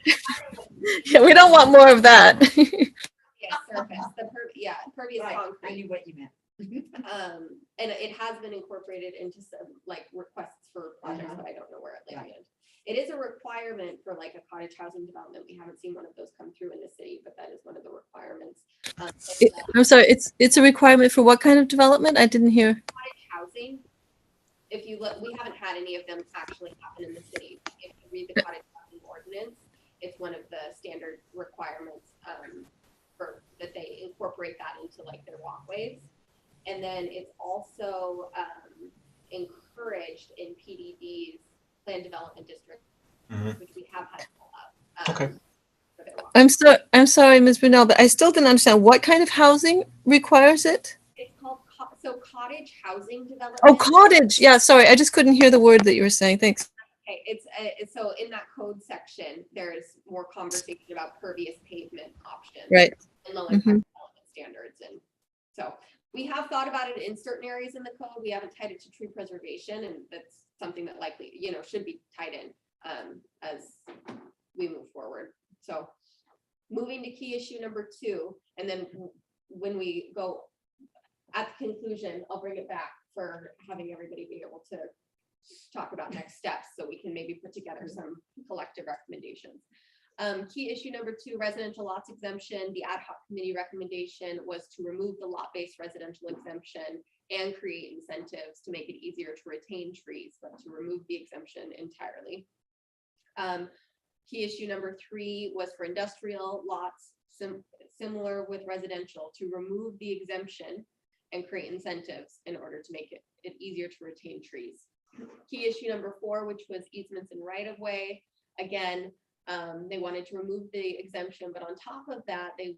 Yeah, we don't want more of that. Yeah, surface, yeah, pervious Right, I concrete. knew what you meant. And it has been incorporated into some like requests for projects, Uh-huh. but I don't know where it Got landed. It is a requirement for like a cottage housing development. We haven't seen one of those come through in the city, but that is one of the requirements. I'm sorry, it's a requirement for what kind of development? I didn't hear. Cottage housing, if you look, we haven't had any of them actually happen in the city. If you read the cottage housing ordinance, it's one of the standard requirements for that they incorporate that into like their walkways. And then it's also encouraged in PDD's planned development district, Mhm. which we have had pull up. Okay. For their walkways. I'm sorry, Ms. Brunel, but I still didn't understand what kind of housing requires it? It's called cottage housing development. Oh, cottage. Yeah, sorry, I just couldn't hear the word that you were saying. Thanks. Okay, it's so in that code section, there's more conversation about pervious pavement options. Right. And low impact Mhm. development standards. And so we have thought about it in certain areas in the code. We haven't tied it to tree preservation, and that's something that likely, should be tied in as we move forward. So moving to key issue number 2, and then when we go at the conclusion, I'll bring it back for having everybody be able to talk about next steps, so we can maybe put together some collective recommendations. Key issue number 2, residential lots exemption. The ad hoc committee recommendation was to remove the lot-based residential exemption and create incentives to make it easier to retain trees, but to remove the exemption entirely. Key issue number 3 was for industrial lots, similar with residential, to remove the exemption and create incentives in order to make it easier to retain trees. Key issue number 4, which was easements and right of way. Again, they wanted to remove the exemption, but on top of that, they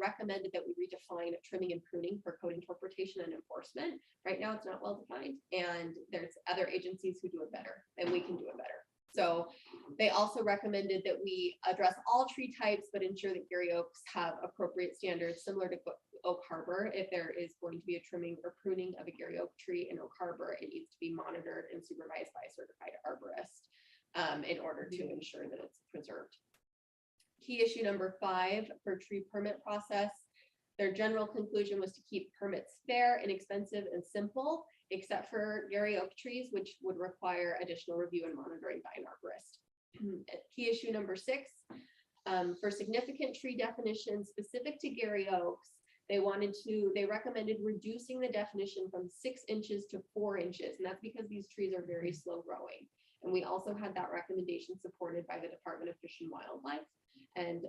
recommended that we redefine trimming and pruning for code interpretation and enforcement. Right now, it's not well defined, and there's other agencies who do it better, and we can do it better. So they also recommended that we address all tree types, but ensure that Gary Oaks have appropriate standards similar to Oak Harbor. If there is going to be a trimming or pruning of a Gary Oak tree in Oak Harbor, it needs to be monitored and supervised by a certified arborist in order to ensure that it's preserved. Key issue number 5 for tree permit process. Their general conclusion was to keep permits fair, inexpensive, and simple, except for Gary Oak trees, which would require additional review and monitoring by an arborist. Key issue number 6, for significant tree definitions specific to Gary Oaks, they recommended reducing the definition from 6 inches to 4 inches. And that's because these trees are very slow growing. And we also had that recommendation supported by the Department of Fish and Wildlife. And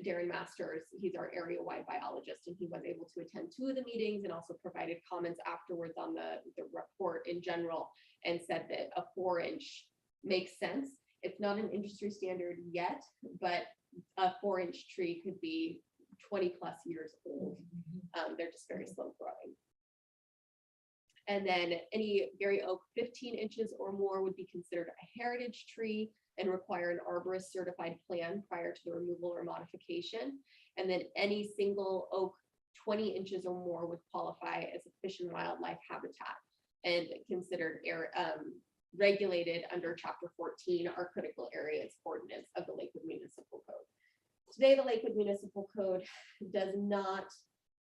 Darren Masters, he's our area-wide biologist, and he was able to attend 2 of the meetings and also provided comments afterwards on the report in general, and said that a 4-inch makes sense. It's not an industry standard yet, but a 4-inch tree could be 20+ years old. They're just very slow growing. And then any Gary Oak 15 inches or more would be considered a heritage tree and require an arborist certified plan prior to the removal or modification. And then any single oak 20 inches or more would qualify as a fish and wildlife habitat and considered regulated under Chapter 14, our critical areas ordinance of the Lakewood Municipal Code. Today, the Lakewood Municipal Code does not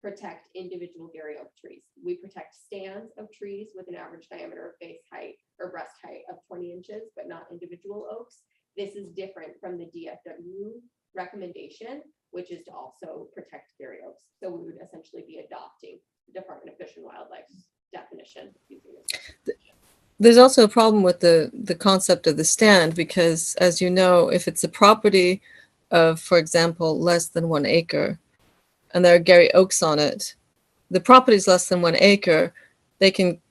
protect individual Gary Oak trees. We protect stands of trees with an average diameter of base height or breast height of 20 inches, but not individual oaks. This is different from the DFW recommendation, which is to also protect Gary Oaks. So we would essentially be adopting the Department of Fish and Wildlife's definition. Using this. There's also a problem with the concept of the stand, because as you know, if it's a property of, for example, less than 1 acre, and there are Gary Oaks on it, the property is less than 1 acre, they can,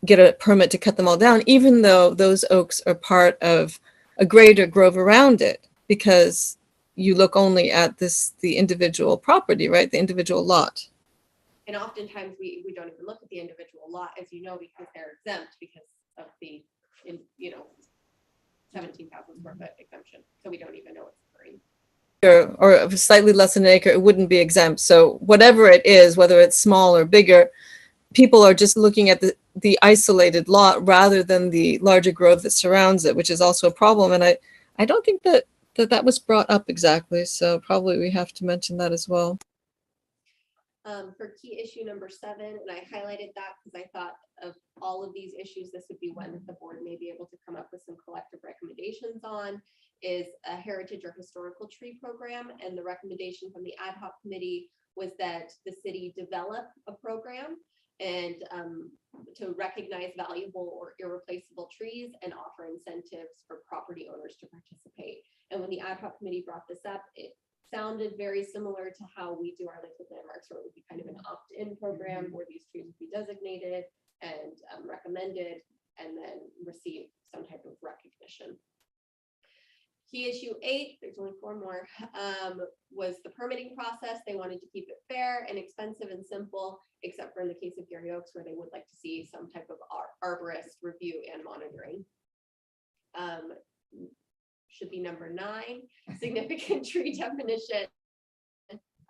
get a permit to cut them all down, even though those oaks are part of a greater grove around it, because you look only at the individual property, right? The individual lot. And oftentimes we don't even look at the individual lot, as you know, because they're exempt because of the, 17,000 square foot exemption. So we don't even know it's occurring. Or slightly less than an acre, it wouldn't be exempt. So whatever it is, whether it's small or bigger, people are just looking at the isolated lot rather than the larger grove that surrounds it, which is also a problem. And I don't think that was brought up exactly. So probably we have to mention that as well. For key issue number 7, and I highlighted that because I thought of all of these issues, this would be one that the board may be able to come up with some collective recommendations on, is a heritage or historical tree program. And the recommendation from the ad hoc committee was that the city develop a program and to recognize valuable or irreplaceable trees and offer incentives for property owners to participate. And when the ad hoc committee brought this up, it sounded very similar to how we do our Lakewood Landmarks, where it would be kind of an opt-in program where these trees would be designated and recommended and then receive some type of recognition. Key issue 8, there's only 4 more, was the permitting process. They wanted to keep it fair and expensive and simple, except for in the case of Gary Oaks, where they would like to see some type of arborist review and monitoring. Should be number 9, significant tree definition.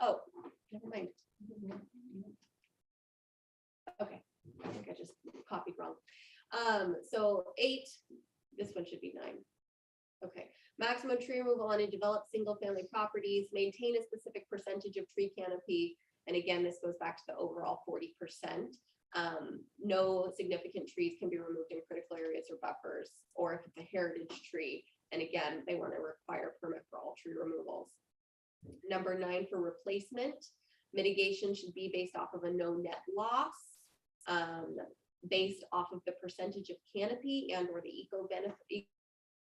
Oh, never mind. Okay, I think I just copied wrong. So 8, this one should be 9. Okay, maximum tree removal on a developed single family properties, maintain a specific percentage of tree canopy. And again, this goes back to the overall 40%. No significant trees can be removed in critical areas or buffers, or if it's a heritage tree. And again, they want to require a permit for all tree removals. Number 9, for replacement, mitigation should be based off of a no net loss, based off of the percentage of canopy and or the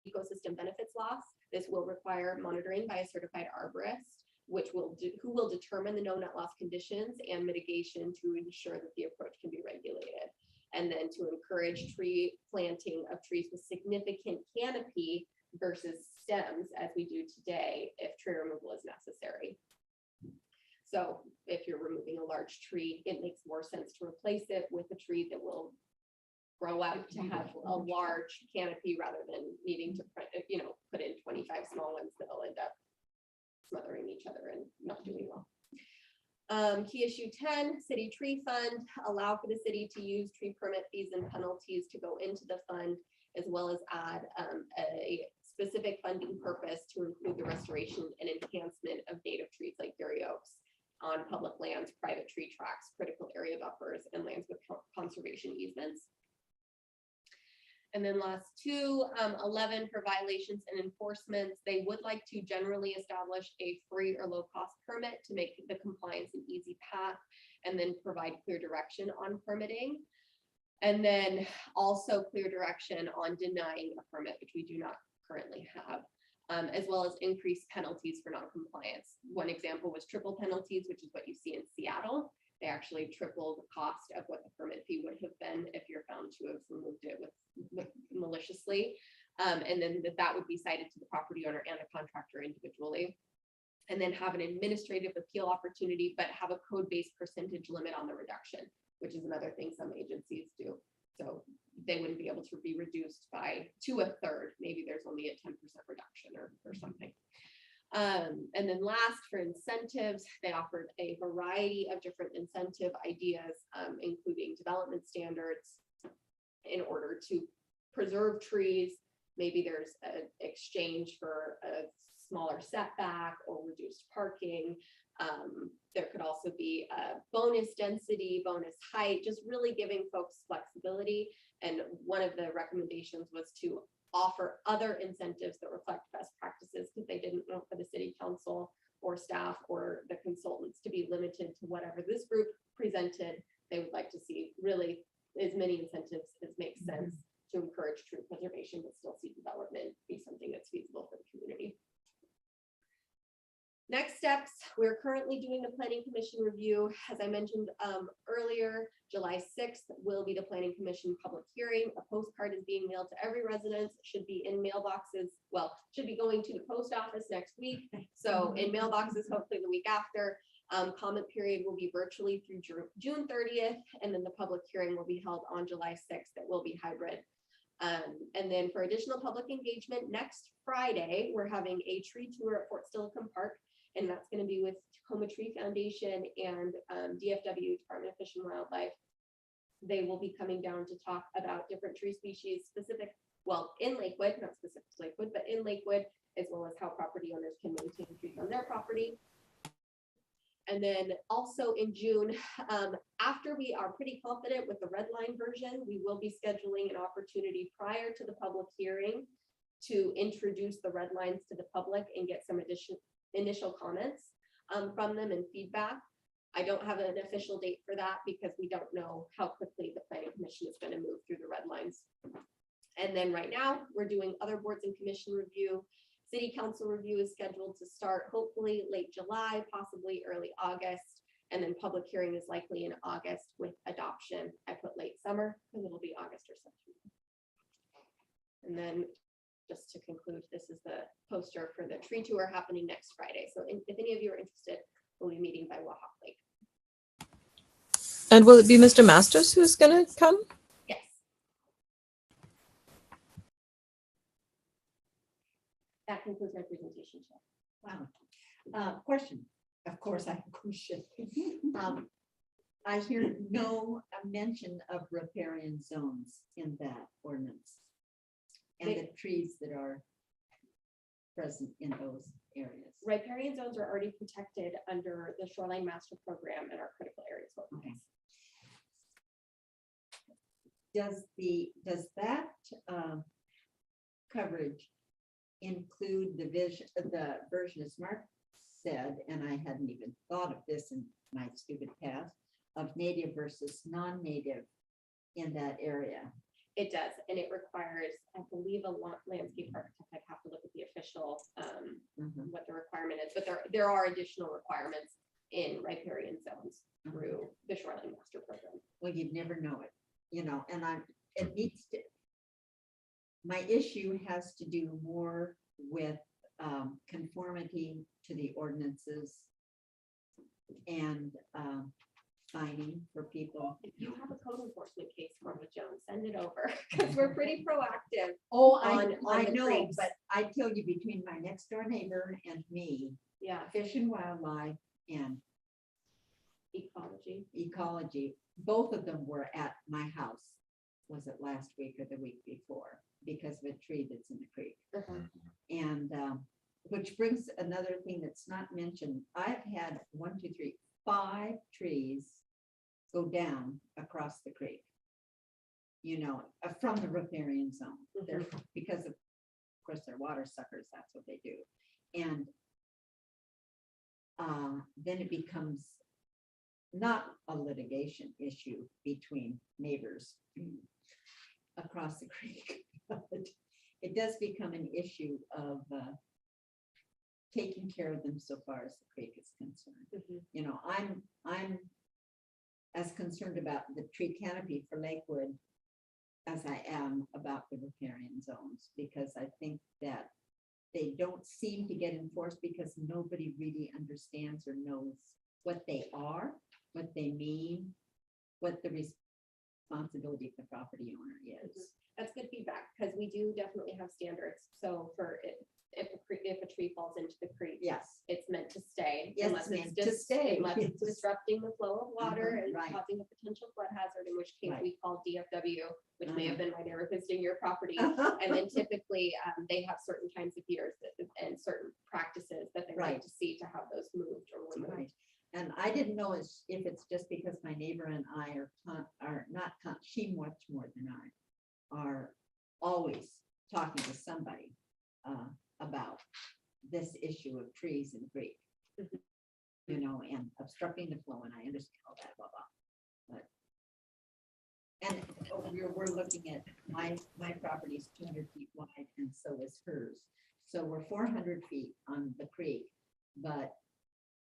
ecosystem benefits loss. This will require monitoring by a certified arborist, who will determine the no net loss conditions and mitigation to ensure that the approach can be regulated. And then to encourage tree planting of trees with significant canopy versus stems, as we do today, if tree removal is necessary. So if you're removing a large tree, it makes more sense to replace it with a tree that will grow out to have a large canopy rather than needing to put in 25 small ones that'll end up smothering each other and not doing well. Key issue 10, city tree fund, allow for the city to use tree permit fees and penalties to go into the fund, as well as add a specific funding purpose to include the restoration and enhancement of native trees like Gary Oaks on public lands, private tree tracts, critical area buffers, and lands with conservation easements. And then last 2, 11, for violations and enforcements, they would like to generally establish a free or low cost permit to make the compliance an easy path, and then provide clear direction on permitting. And then also clear direction on denying a permit, which we do not currently have, as well as increased penalties for non-compliance. One example was triple penalties, which is what you see in Seattle. They actually triple the cost of what the permit fee would have been if you're found to have removed it with maliciously. And then that would be cited to the property owner and the contractor individually. And then have an administrative appeal opportunity, but have a code-based percentage limit on the reduction, which is another thing some agencies do. So they wouldn't be able to be reduced to a third. Maybe there's only a 10% reduction or something. And then last, for incentives, they offered a variety of different incentive ideas, including development standards in order to preserve trees. Maybe there's an exchange for a smaller setback or reduced parking. There could also be a bonus density, bonus height, just really giving folks flexibility. And one of the recommendations was to offer other incentives that reflect best practices, because they didn't want for the city council or staff or the consultants to be limited to whatever this group presented. They would like to see really as many incentives as makes sense to encourage tree preservation, but still see development be something that's feasible for the community. Next steps, we're currently doing the planning commission review. As I mentioned earlier, July 6th will be the planning commission public hearing. A postcard is being mailed to every residence. It should be in mailboxes. Well, should be going to the post office next week. So in mailboxes, hopefully the week after. Comment period will be virtually through June 30th, and then the public hearing will be held on July 6th. It will be hybrid. And then for additional public engagement, next Friday, we're having a tree tour at Fort Steilacoom Park. And that's going to be with Tacoma Tree Foundation and DFW, Department of Fish and Wildlife. They will be coming down to talk about different tree species specific, well, in Lakewood, not specific to Lakewood, but in Lakewood, as well as how property owners can maintain trees on their property. And then also in June, after we are pretty confident with the red line version, we will be scheduling an opportunity prior to the public hearing to introduce the red lines to the public and get some initial comments from them and feedback. I don't have an official date for that because we don't know how quickly the planning commission is going to move through the red lines. And then right now we're doing other boards and commission review. City council review is scheduled to start hopefully late July, possibly early August. And then public hearing is likely in August with adoption. I put late summer because it'll be August or September. And then just to conclude, this is the poster for the tree tour happening next Friday. So if any of you are interested, we'll be meeting by Wahawk Lake. And will it be Mr. Masters who's going to come? Yes. That concludes my presentation. Wow. Question. Of course, I have a question. I hear no mention of riparian zones in that ordinance. And the trees that are present in those areas. Riparian zones are already protected under the Shoreline Master Program and our critical areas. Okay. Does that coverage include the version as Mark said, and I hadn't even thought of this in my stupid past, of native versus non-native in that area? It does, and it requires, I believe, a landscape architect. I'd have to look at the official, what the requirement is, but there are additional requirements in riparian zones through the Shoreline Master Program. Well, you'd never know it, and it needs to, my issue has to do more with conformity to the ordinances and finding for people. If you have a code enforcement case, Marva Jones, send it over because we're pretty proactive. Oh, on I the know, creeks. but I tell you, between my next door neighbor and me, Yeah, Fish and Wildlife and ecology, both of them were at my house. Was it last week or the week before? Because of a tree that's in the creek. And which brings another thing that's not mentioned. I've had 5 trees go down across the creek, from the riparian zone. They're, because of course they're water suckers, that's what they do. And then it becomes not a litigation issue between neighbors across the creek, but it does become an issue of taking care of them so far as the creek is concerned. I'm as concerned about the tree canopy for Lakewood as I am about the riparian zones, because I think that they don't seem to get enforced because nobody really understands or knows what they are, what they mean, what the responsibility of the property owner is. that's good feedback because we do definitely have standards. So for if a tree falls into the creek, Yes. it's meant to stay. Yes, unless meant it's to stay. Unless it's Yes. disrupting the flow of water and Right. causing a potential flood hazard, in which case Right. we call DFW, which may have been my neighbor visiting your property. And And then typically they have certain times of years and certain practices that they like Right. to see to have those moved or removed. Right. And I didn't know if it's just because my neighbor and I are not, she much more than I, are always talking to somebody about this issue of trees and creek. you know, and obstructing the flow, and I understand all that, blah, blah. But, and we're looking at, my property is 200 feet wide, and so is hers. So we're 400 feet on the creek, but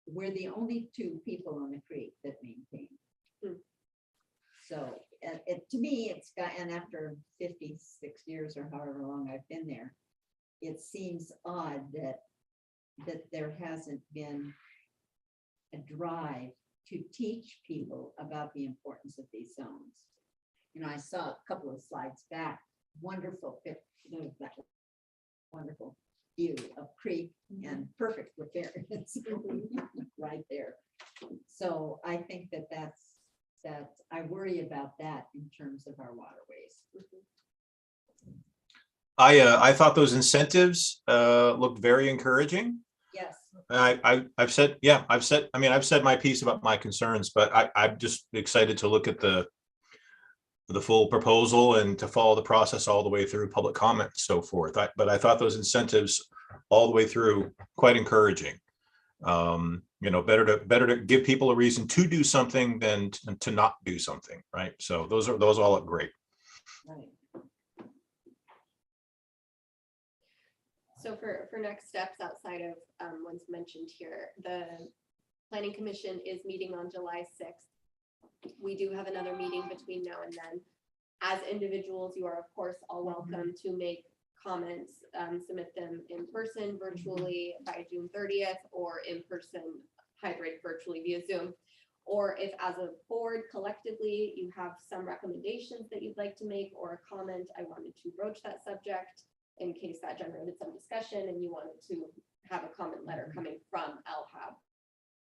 we're the only two people on the creek that maintain. So to me, it's got, and after 56 years or however long I've been there, it seems odd that there hasn't been a drive to teach people about the importance of these zones. You know, I saw a couple of slides back, wonderful, that wonderful view of creek and perfect repair. It's right there. So I think that I worry about that in terms of our waterways. I thought those incentives looked very encouraging. Yes. I've said my piece about my concerns, but I'm just excited to look at the full proposal and to follow the process all the way through public comment and so forth. But I thought those incentives all the way through quite encouraging. You know, better to give people a reason to do something than to not do something, right? So those all look great. Right. So for next steps outside of ones mentioned here, the Planning Commission is meeting on July 6th. We do have another meeting between now and then. As individuals, you are of course all welcome to make comments, submit them in person, virtually by June 30th, or in person, hybrid, virtually via Zoom. Or if as a board collectively, you have some recommendations that you'd like to make or a comment, I wanted to broach that subject in case that generated some discussion and you wanted to have a comment letter coming from Lhab.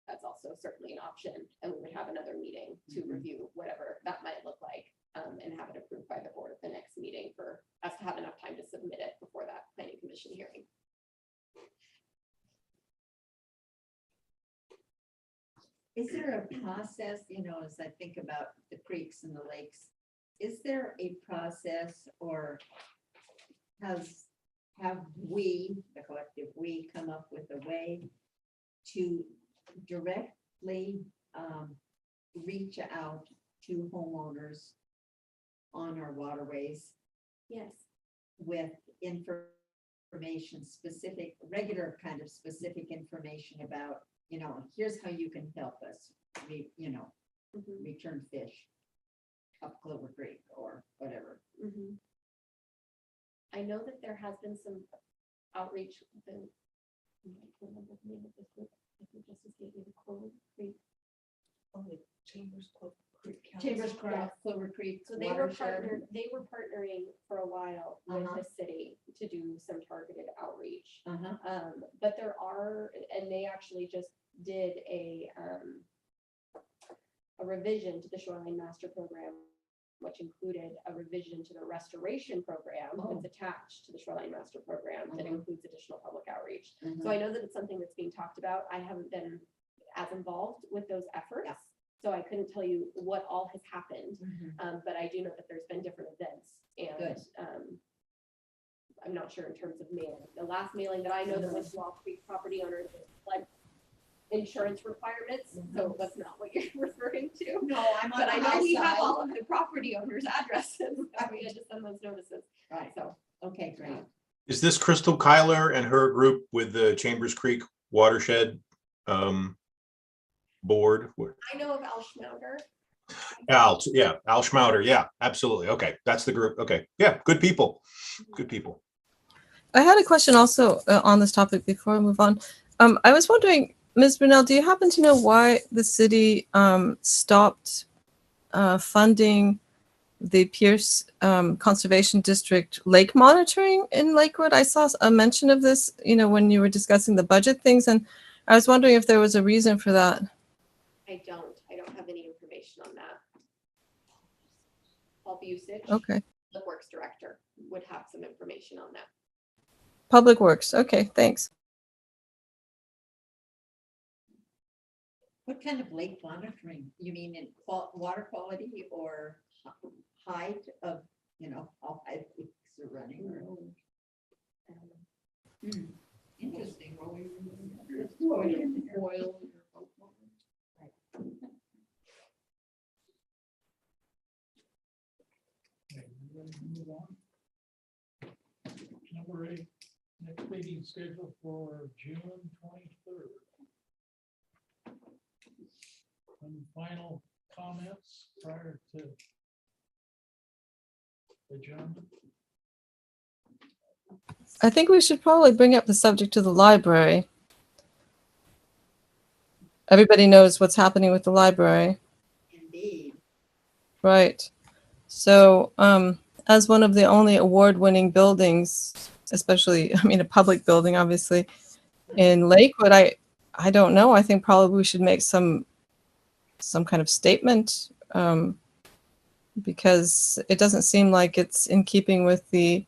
That's also certainly an option, and we would have another meeting to review whatever that might look like, and have it approved by the board at the next meeting for us to have enough time to submit it before that planning commission hearing. Is there a process, you know, as I think about the creeks and the lakes, is there a process, or have we, the collective we, come up with a way to directly reach out to homeowners on our waterways? Yes. With information, specific, regular kind of specific information about, you know, here's how you can help us, return fish up Clover Creek or whatever. I know that there has been some outreach. I can't remember the name of this group. I think Justice gave me the Clover Creek. Chambers Creek. Chambers Yes. Creek, Clover Creek. So they were watershed. partnering for a while with Uh-huh. the city to do some targeted outreach. Uh-huh. But there are, and they actually just did a revision to the Shoreline Master Program, which included a revision to the restoration program that's attached to the Shoreline Master Program that includes additional public outreach. So I know that it's something that's being talked about. I haven't been as involved with those efforts. Yeah. So I couldn't tell you what all has happened, Mhm. but I do know that there's been different events, and Good. I'm not sure in terms of mailing. The last mailing that I know that went to all Creek property owners was like insurance requirements, so that's not what you're referring to. No, I'm on But I the know high we have side. all of the property owners' addresses. We had to send those notices. Right, So okay, great. Is this Crystal Kyler and her group with the Chambers Creek watershed board? I know of Al Schmauder. Al Schmauder. Yeah, absolutely. Okay, that's the group. Okay, yeah, good people. Good people. I had a question also on this topic before we move on. I was wondering, Ms. Brunel, do you happen to know why the city stopped funding the Pierce Conservation District lake monitoring in Lakewood? I saw a mention of this, when you were discussing the budget things, and I was wondering if there was a reason for that. I don't have any information on that. Pulp usage. Okay. The works director would have some information on that. Public Works. Okay, thanks. What kind of lake monitoring? You mean in water quality or height of, how high leaks are running? Interesting. Oil. ready to move on? Number 8, next meeting scheduled for June 23rd. Any final comments prior to adjournment? I think we should probably bring up the subject to the library. Everybody knows what's happening with the library, Indeed. right? So, as one of the only award-winning buildings, especially, I mean, a public building, obviously, in Lakewood, I don't know. I think probably we should make some kind of statement, because it doesn't seem like it's in keeping with the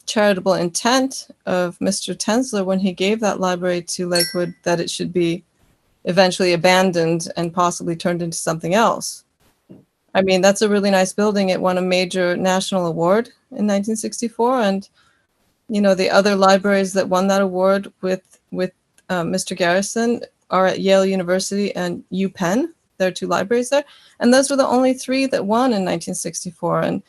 charitable intent of Mr. Tensler when he gave that library to Lakewood, that it should be eventually abandoned and possibly turned into something else. I mean, that's a really nice building. It won a major national award in 1964, and you know, the other libraries that won that award with Mr. Garrison are at Yale University and UPenn. There are 2 libraries there, and those were the only 3 that won in 1964. And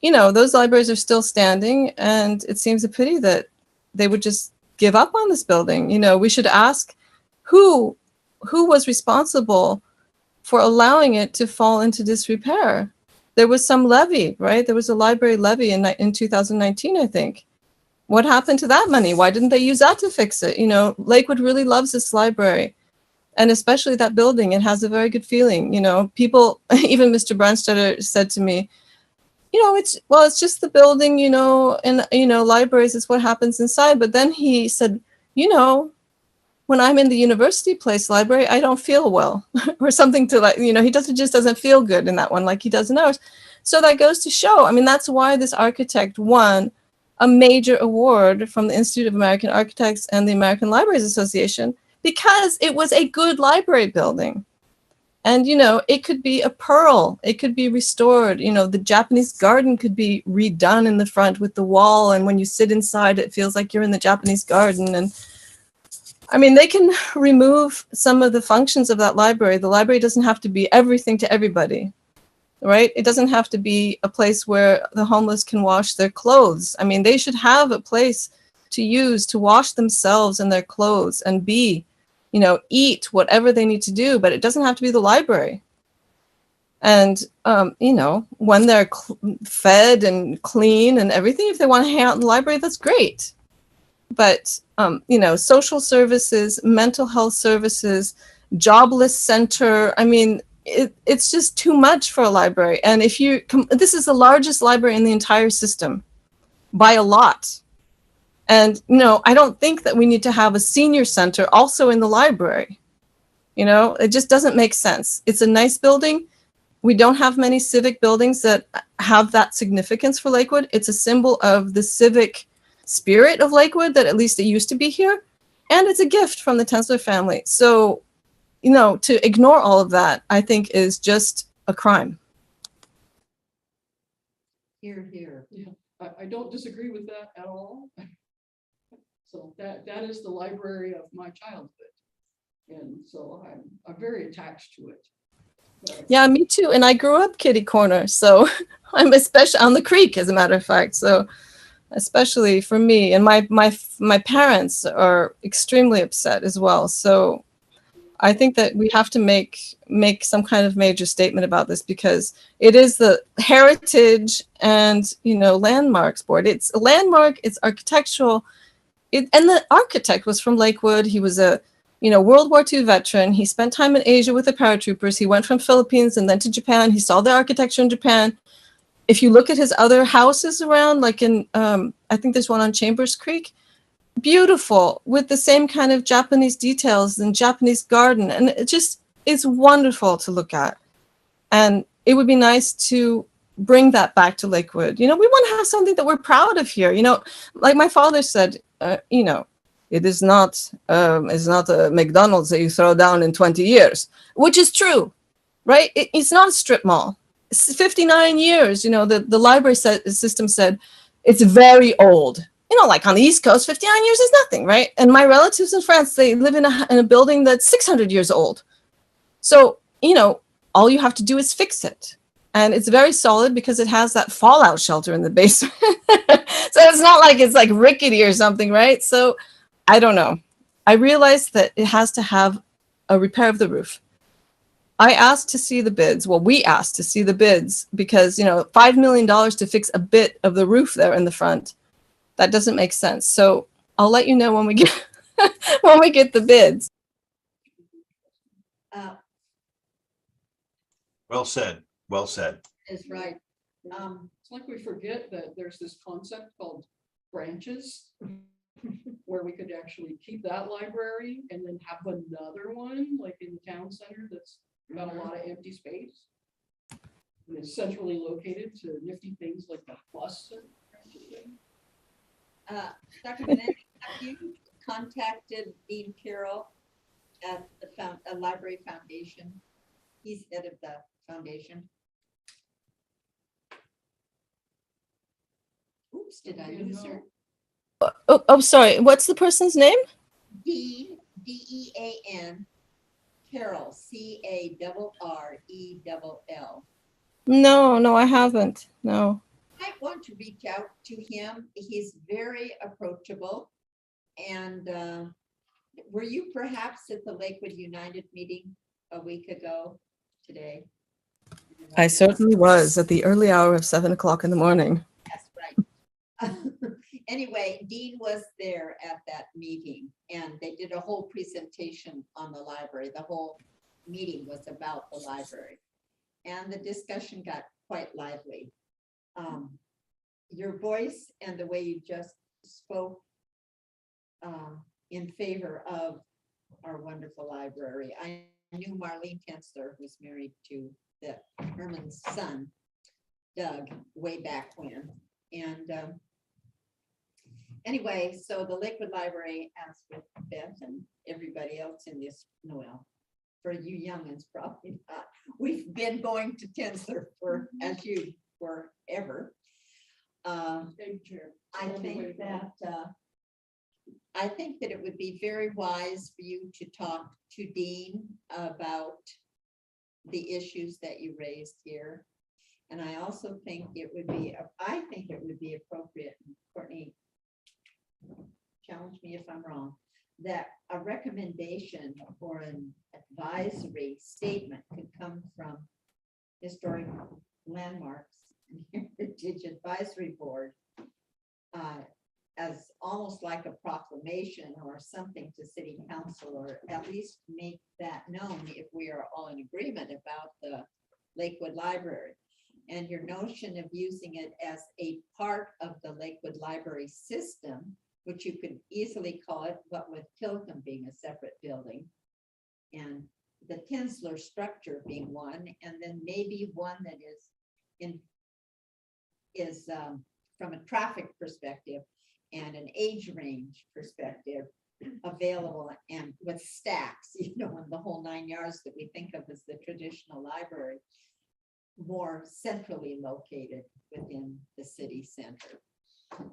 you know, those libraries are still standing, and it seems a pity that they would just give up on this building. You know, we should ask who was responsible for allowing it to fall into disrepair. There was some levy, right? There was a library levy in 2019, I think. What happened to that money? Why didn't they use that to fix it? You know, Lakewood really loves this library, and especially that building. It has a very good feeling. You know, people, even Mr. Brandstetter said to me, you know, it's just the building, you know, and, you know, libraries is what happens inside. But then he said, you know, when I'm in the University Place library, I don't feel well or something to like, you know, he just doesn't feel good in that one like he does in ours. So that goes to show, I mean, that's why this architect won a major award from the Institute of American Architects and the American Libraries Association, because it was a good library building. And, you know, it could be a pearl. It could be restored. You know, the Japanese garden could be redone in the front with the wall. And when you sit inside, it feels like you're in the Japanese garden. And I mean, they can remove some of the functions of that library. The library doesn't have to be everything to everybody, right? It doesn't have to be a place where the homeless can wash their clothes. I mean, they should have a place to use to wash themselves and their clothes and be, you know, eat whatever they need to do, but it doesn't have to be the library. And, you know, when they're fed and clean and everything, if they want to hang out in the library, that's great. But, you know, social services, mental health services, jobless center, I mean, it's just too much for a library. And if you, this is the largest library in the entire system by a lot. And, you know, I don't think that we need to have a senior center also in the library. You know, it just doesn't make sense. It's a nice building. We don't have many civic buildings that have that significance for Lakewood. It's a symbol of the civic spirit of Lakewood, that at least it used to be here. And it's a gift from the Tensler family. So, you know, to ignore all of that, I think is just a crime. Here, here. Yeah, I don't disagree with that at all. So that is the library of my childhood. And so I'm very attached to it. But Yeah, me too. And I grew up kitty corner. So I'm especially on the creek, as a matter of fact. So especially for me, and my parents are extremely upset as well. So I think that we have to make some kind of major statement about this, because it is the Heritage and, you know, Landmarks Board. It's a landmark, it's architectural. And the architect was from Lakewood. He was a, you know, World War II veteran. He spent time in Asia with the paratroopers. He went from Philippines and then to Japan. He saw the architecture in Japan. If you look at his other houses around, like in, I think there's one on Chambers Creek, beautiful, with the same kind of Japanese details and Japanese garden. And it just, it's wonderful to look at. And it would be nice to bring that back to Lakewood. You know, we want to have something that we're proud of here. You know, like my father said, you know, it is not a McDonald's that you throw down in 20 years, which is true, right? It's not a strip mall. It's 59 years, you know, the library system said it's very old. You know, like on the East Coast, 59 years is nothing, right? And my relatives in France, they live in a building that's 600 years old. So, you know, all you have to do is fix it. and it's very solid because it has that fallout shelter in the basement. So it's not like it's like rickety or something, right? So I don't know. I realized that it has to have a repair of the roof. I asked to see the bids. Well, we asked to see the bids because, $5 million to fix a bit of the roof there in the front. That doesn't make sense. So I'll let you know when we get when we get the bids. Well said, well said. Is right. It's like we forget that there's this concept called branches, where we could actually keep that library and then have another one, like in the town center, that's got a lot of empty space. And it's centrally located to nifty things like the bus. Dr. Benetti, have you contacted Dean Carroll at the Library Foundation? He's head of the foundation. Oops, did I lose her? Oh, sorry. What's the person's name? Dean, D-E-A-N, Carroll, C-A-R-R-E-L-L. No, I haven't. No. I want to reach out to him. He's very approachable. And were you perhaps at the Lakewood United meeting a week ago today? I certainly was at the early hour of 7 o'clock in the morning. That's right. Anyway, Dean was there at that meeting and they did a whole presentation on the library. The whole meeting was about the library. And the discussion got quite lively. Your voice and the way you just spoke in favor of our wonderful library. I knew Marlene Tensler, who's married to Herman's son, Doug, way back when. And anyway, so the Lakewood Library, as with Beth and everybody else in this, Noel, for you youngins, probably not. We've been going to Tensler for, as you, forever. I think that it would be very wise for you to talk to Dean about the issues that you raised here. And I also think it would be, appropriate, and Courtney, challenge me if I'm wrong, that a recommendation for an advisory statement could come from Historic Landmarks and Heritage Advisory Board as almost like a proclamation or something to City Council, or at least make that known if we are all in agreement about the Lakewood Library. And your notion of using it as a part of the Lakewood Library system, which you could easily call it, but with Tilcomb being a separate building, and the Tensler structure being one, and then maybe one that is from a traffic perspective and an age range perspective available, and with stacks, and the whole 9 yards that we think of as the traditional library, more centrally located within the city center.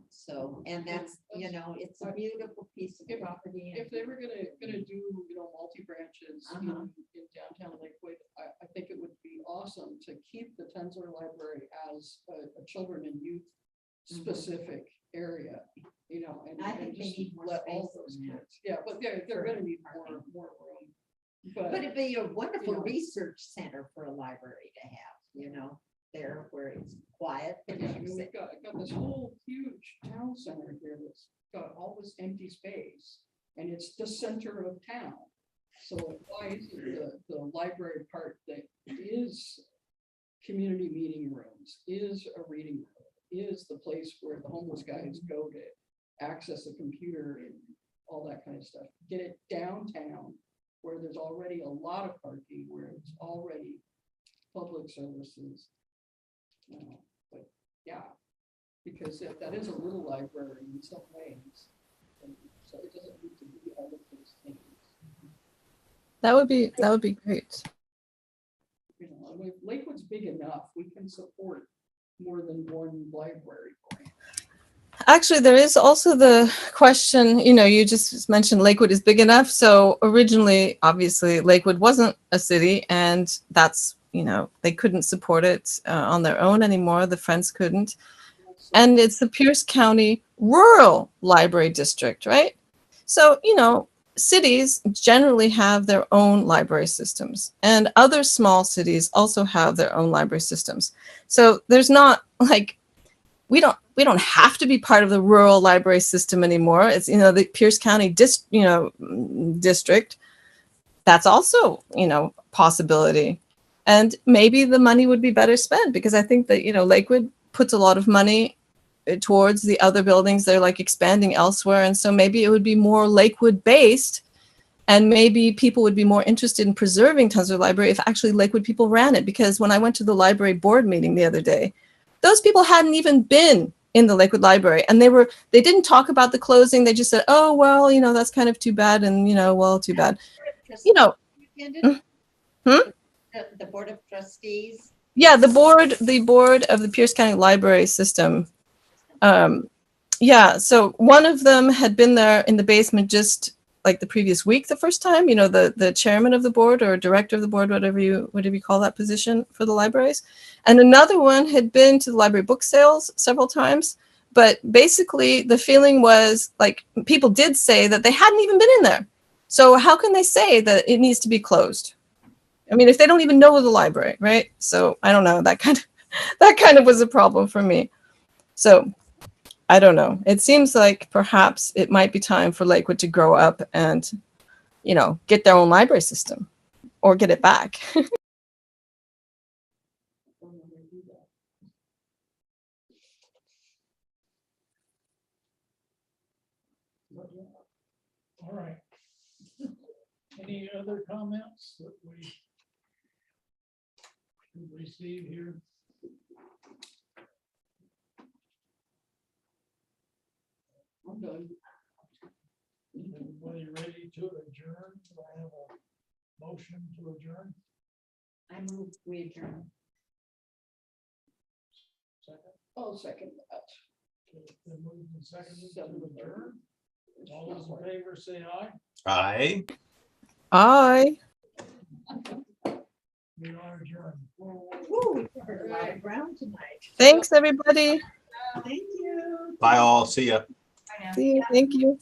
So, and that's, it's a beautiful piece of property. If they were gonna do, multi-branches in downtown Lakewood, I think it would be awesome to keep the Tensler Library as a children and youth specific area, and I think they just need more let all space those than that. kids. Yeah, but they're gonna need more room. But it'd be a wonderful you know. research center for a library to have, there where it's quiet. Yeah, we've got this whole huge town center here that's got all this empty space, and it's the center of town. So why isn't the library part that is community meeting rooms, is a reading room, is the place where the homeless guys go to access a computer and all that kind of stuff? Get it downtown where there's already a lot of parking, where it's already public services. But yeah, because that is a little library in some ways. And so it doesn't need to be all of those things. That would be great. Lakewood's big enough. We can support more than one library. Actually, there is also the question, you just mentioned Lakewood is big enough. So originally, obviously, Lakewood wasn't a city, and that's they couldn't support it on their own anymore. The Friends couldn't. And it's the Pierce County Rural Library District, right? So, cities generally have their own library systems, and other small cities also have their own library systems. So there's not like, we don't have to be part of the rural library system anymore. It's, the Pierce County district. That's also, possibility. And maybe the money would be better spent, because I think that, Lakewood puts a lot of money towards the other buildings. They're like expanding elsewhere. And so maybe it would be more Lakewood based, and maybe people would be more interested in preserving Tunstall Library if actually Lakewood people ran it. Because when I went to the library board meeting the other day, those people hadn't even been in the Lakewood Library, and they didn't talk about the closing. They just said, oh, well, that's kind of too bad. And, well, too bad. The Board of Trustees. Yeah, the board of the Pierce County Library System. So one of them had been there in the basement just like the previous week, the first time, the chairman of the board or director of the board, whatever you call that position for the libraries. And another one had been to the library book sales several times. But basically the feeling was like, people did say that they hadn't even been in there. So how can they say that it needs to be closed? I mean, if they don't even know the library, right? So I don't know, that kind of was a problem for me. So I don't know. It seems like perhaps it might be time for Lakewood to grow up and, get their own library system or get it back. All right. Any other comments that we receive here? I'm done. Everybody ready to adjourn? Do I have a motion to adjourn? I move we adjourn. Second? I'll second that. Okay, then moved and seconded to adjourn. All those in favor say aye. Aye. Aye. We are adjourned. Woo, we covered a lot of ground tonight. Thanks, everybody. Thank you. Bye all. See ya. See you. Thank you.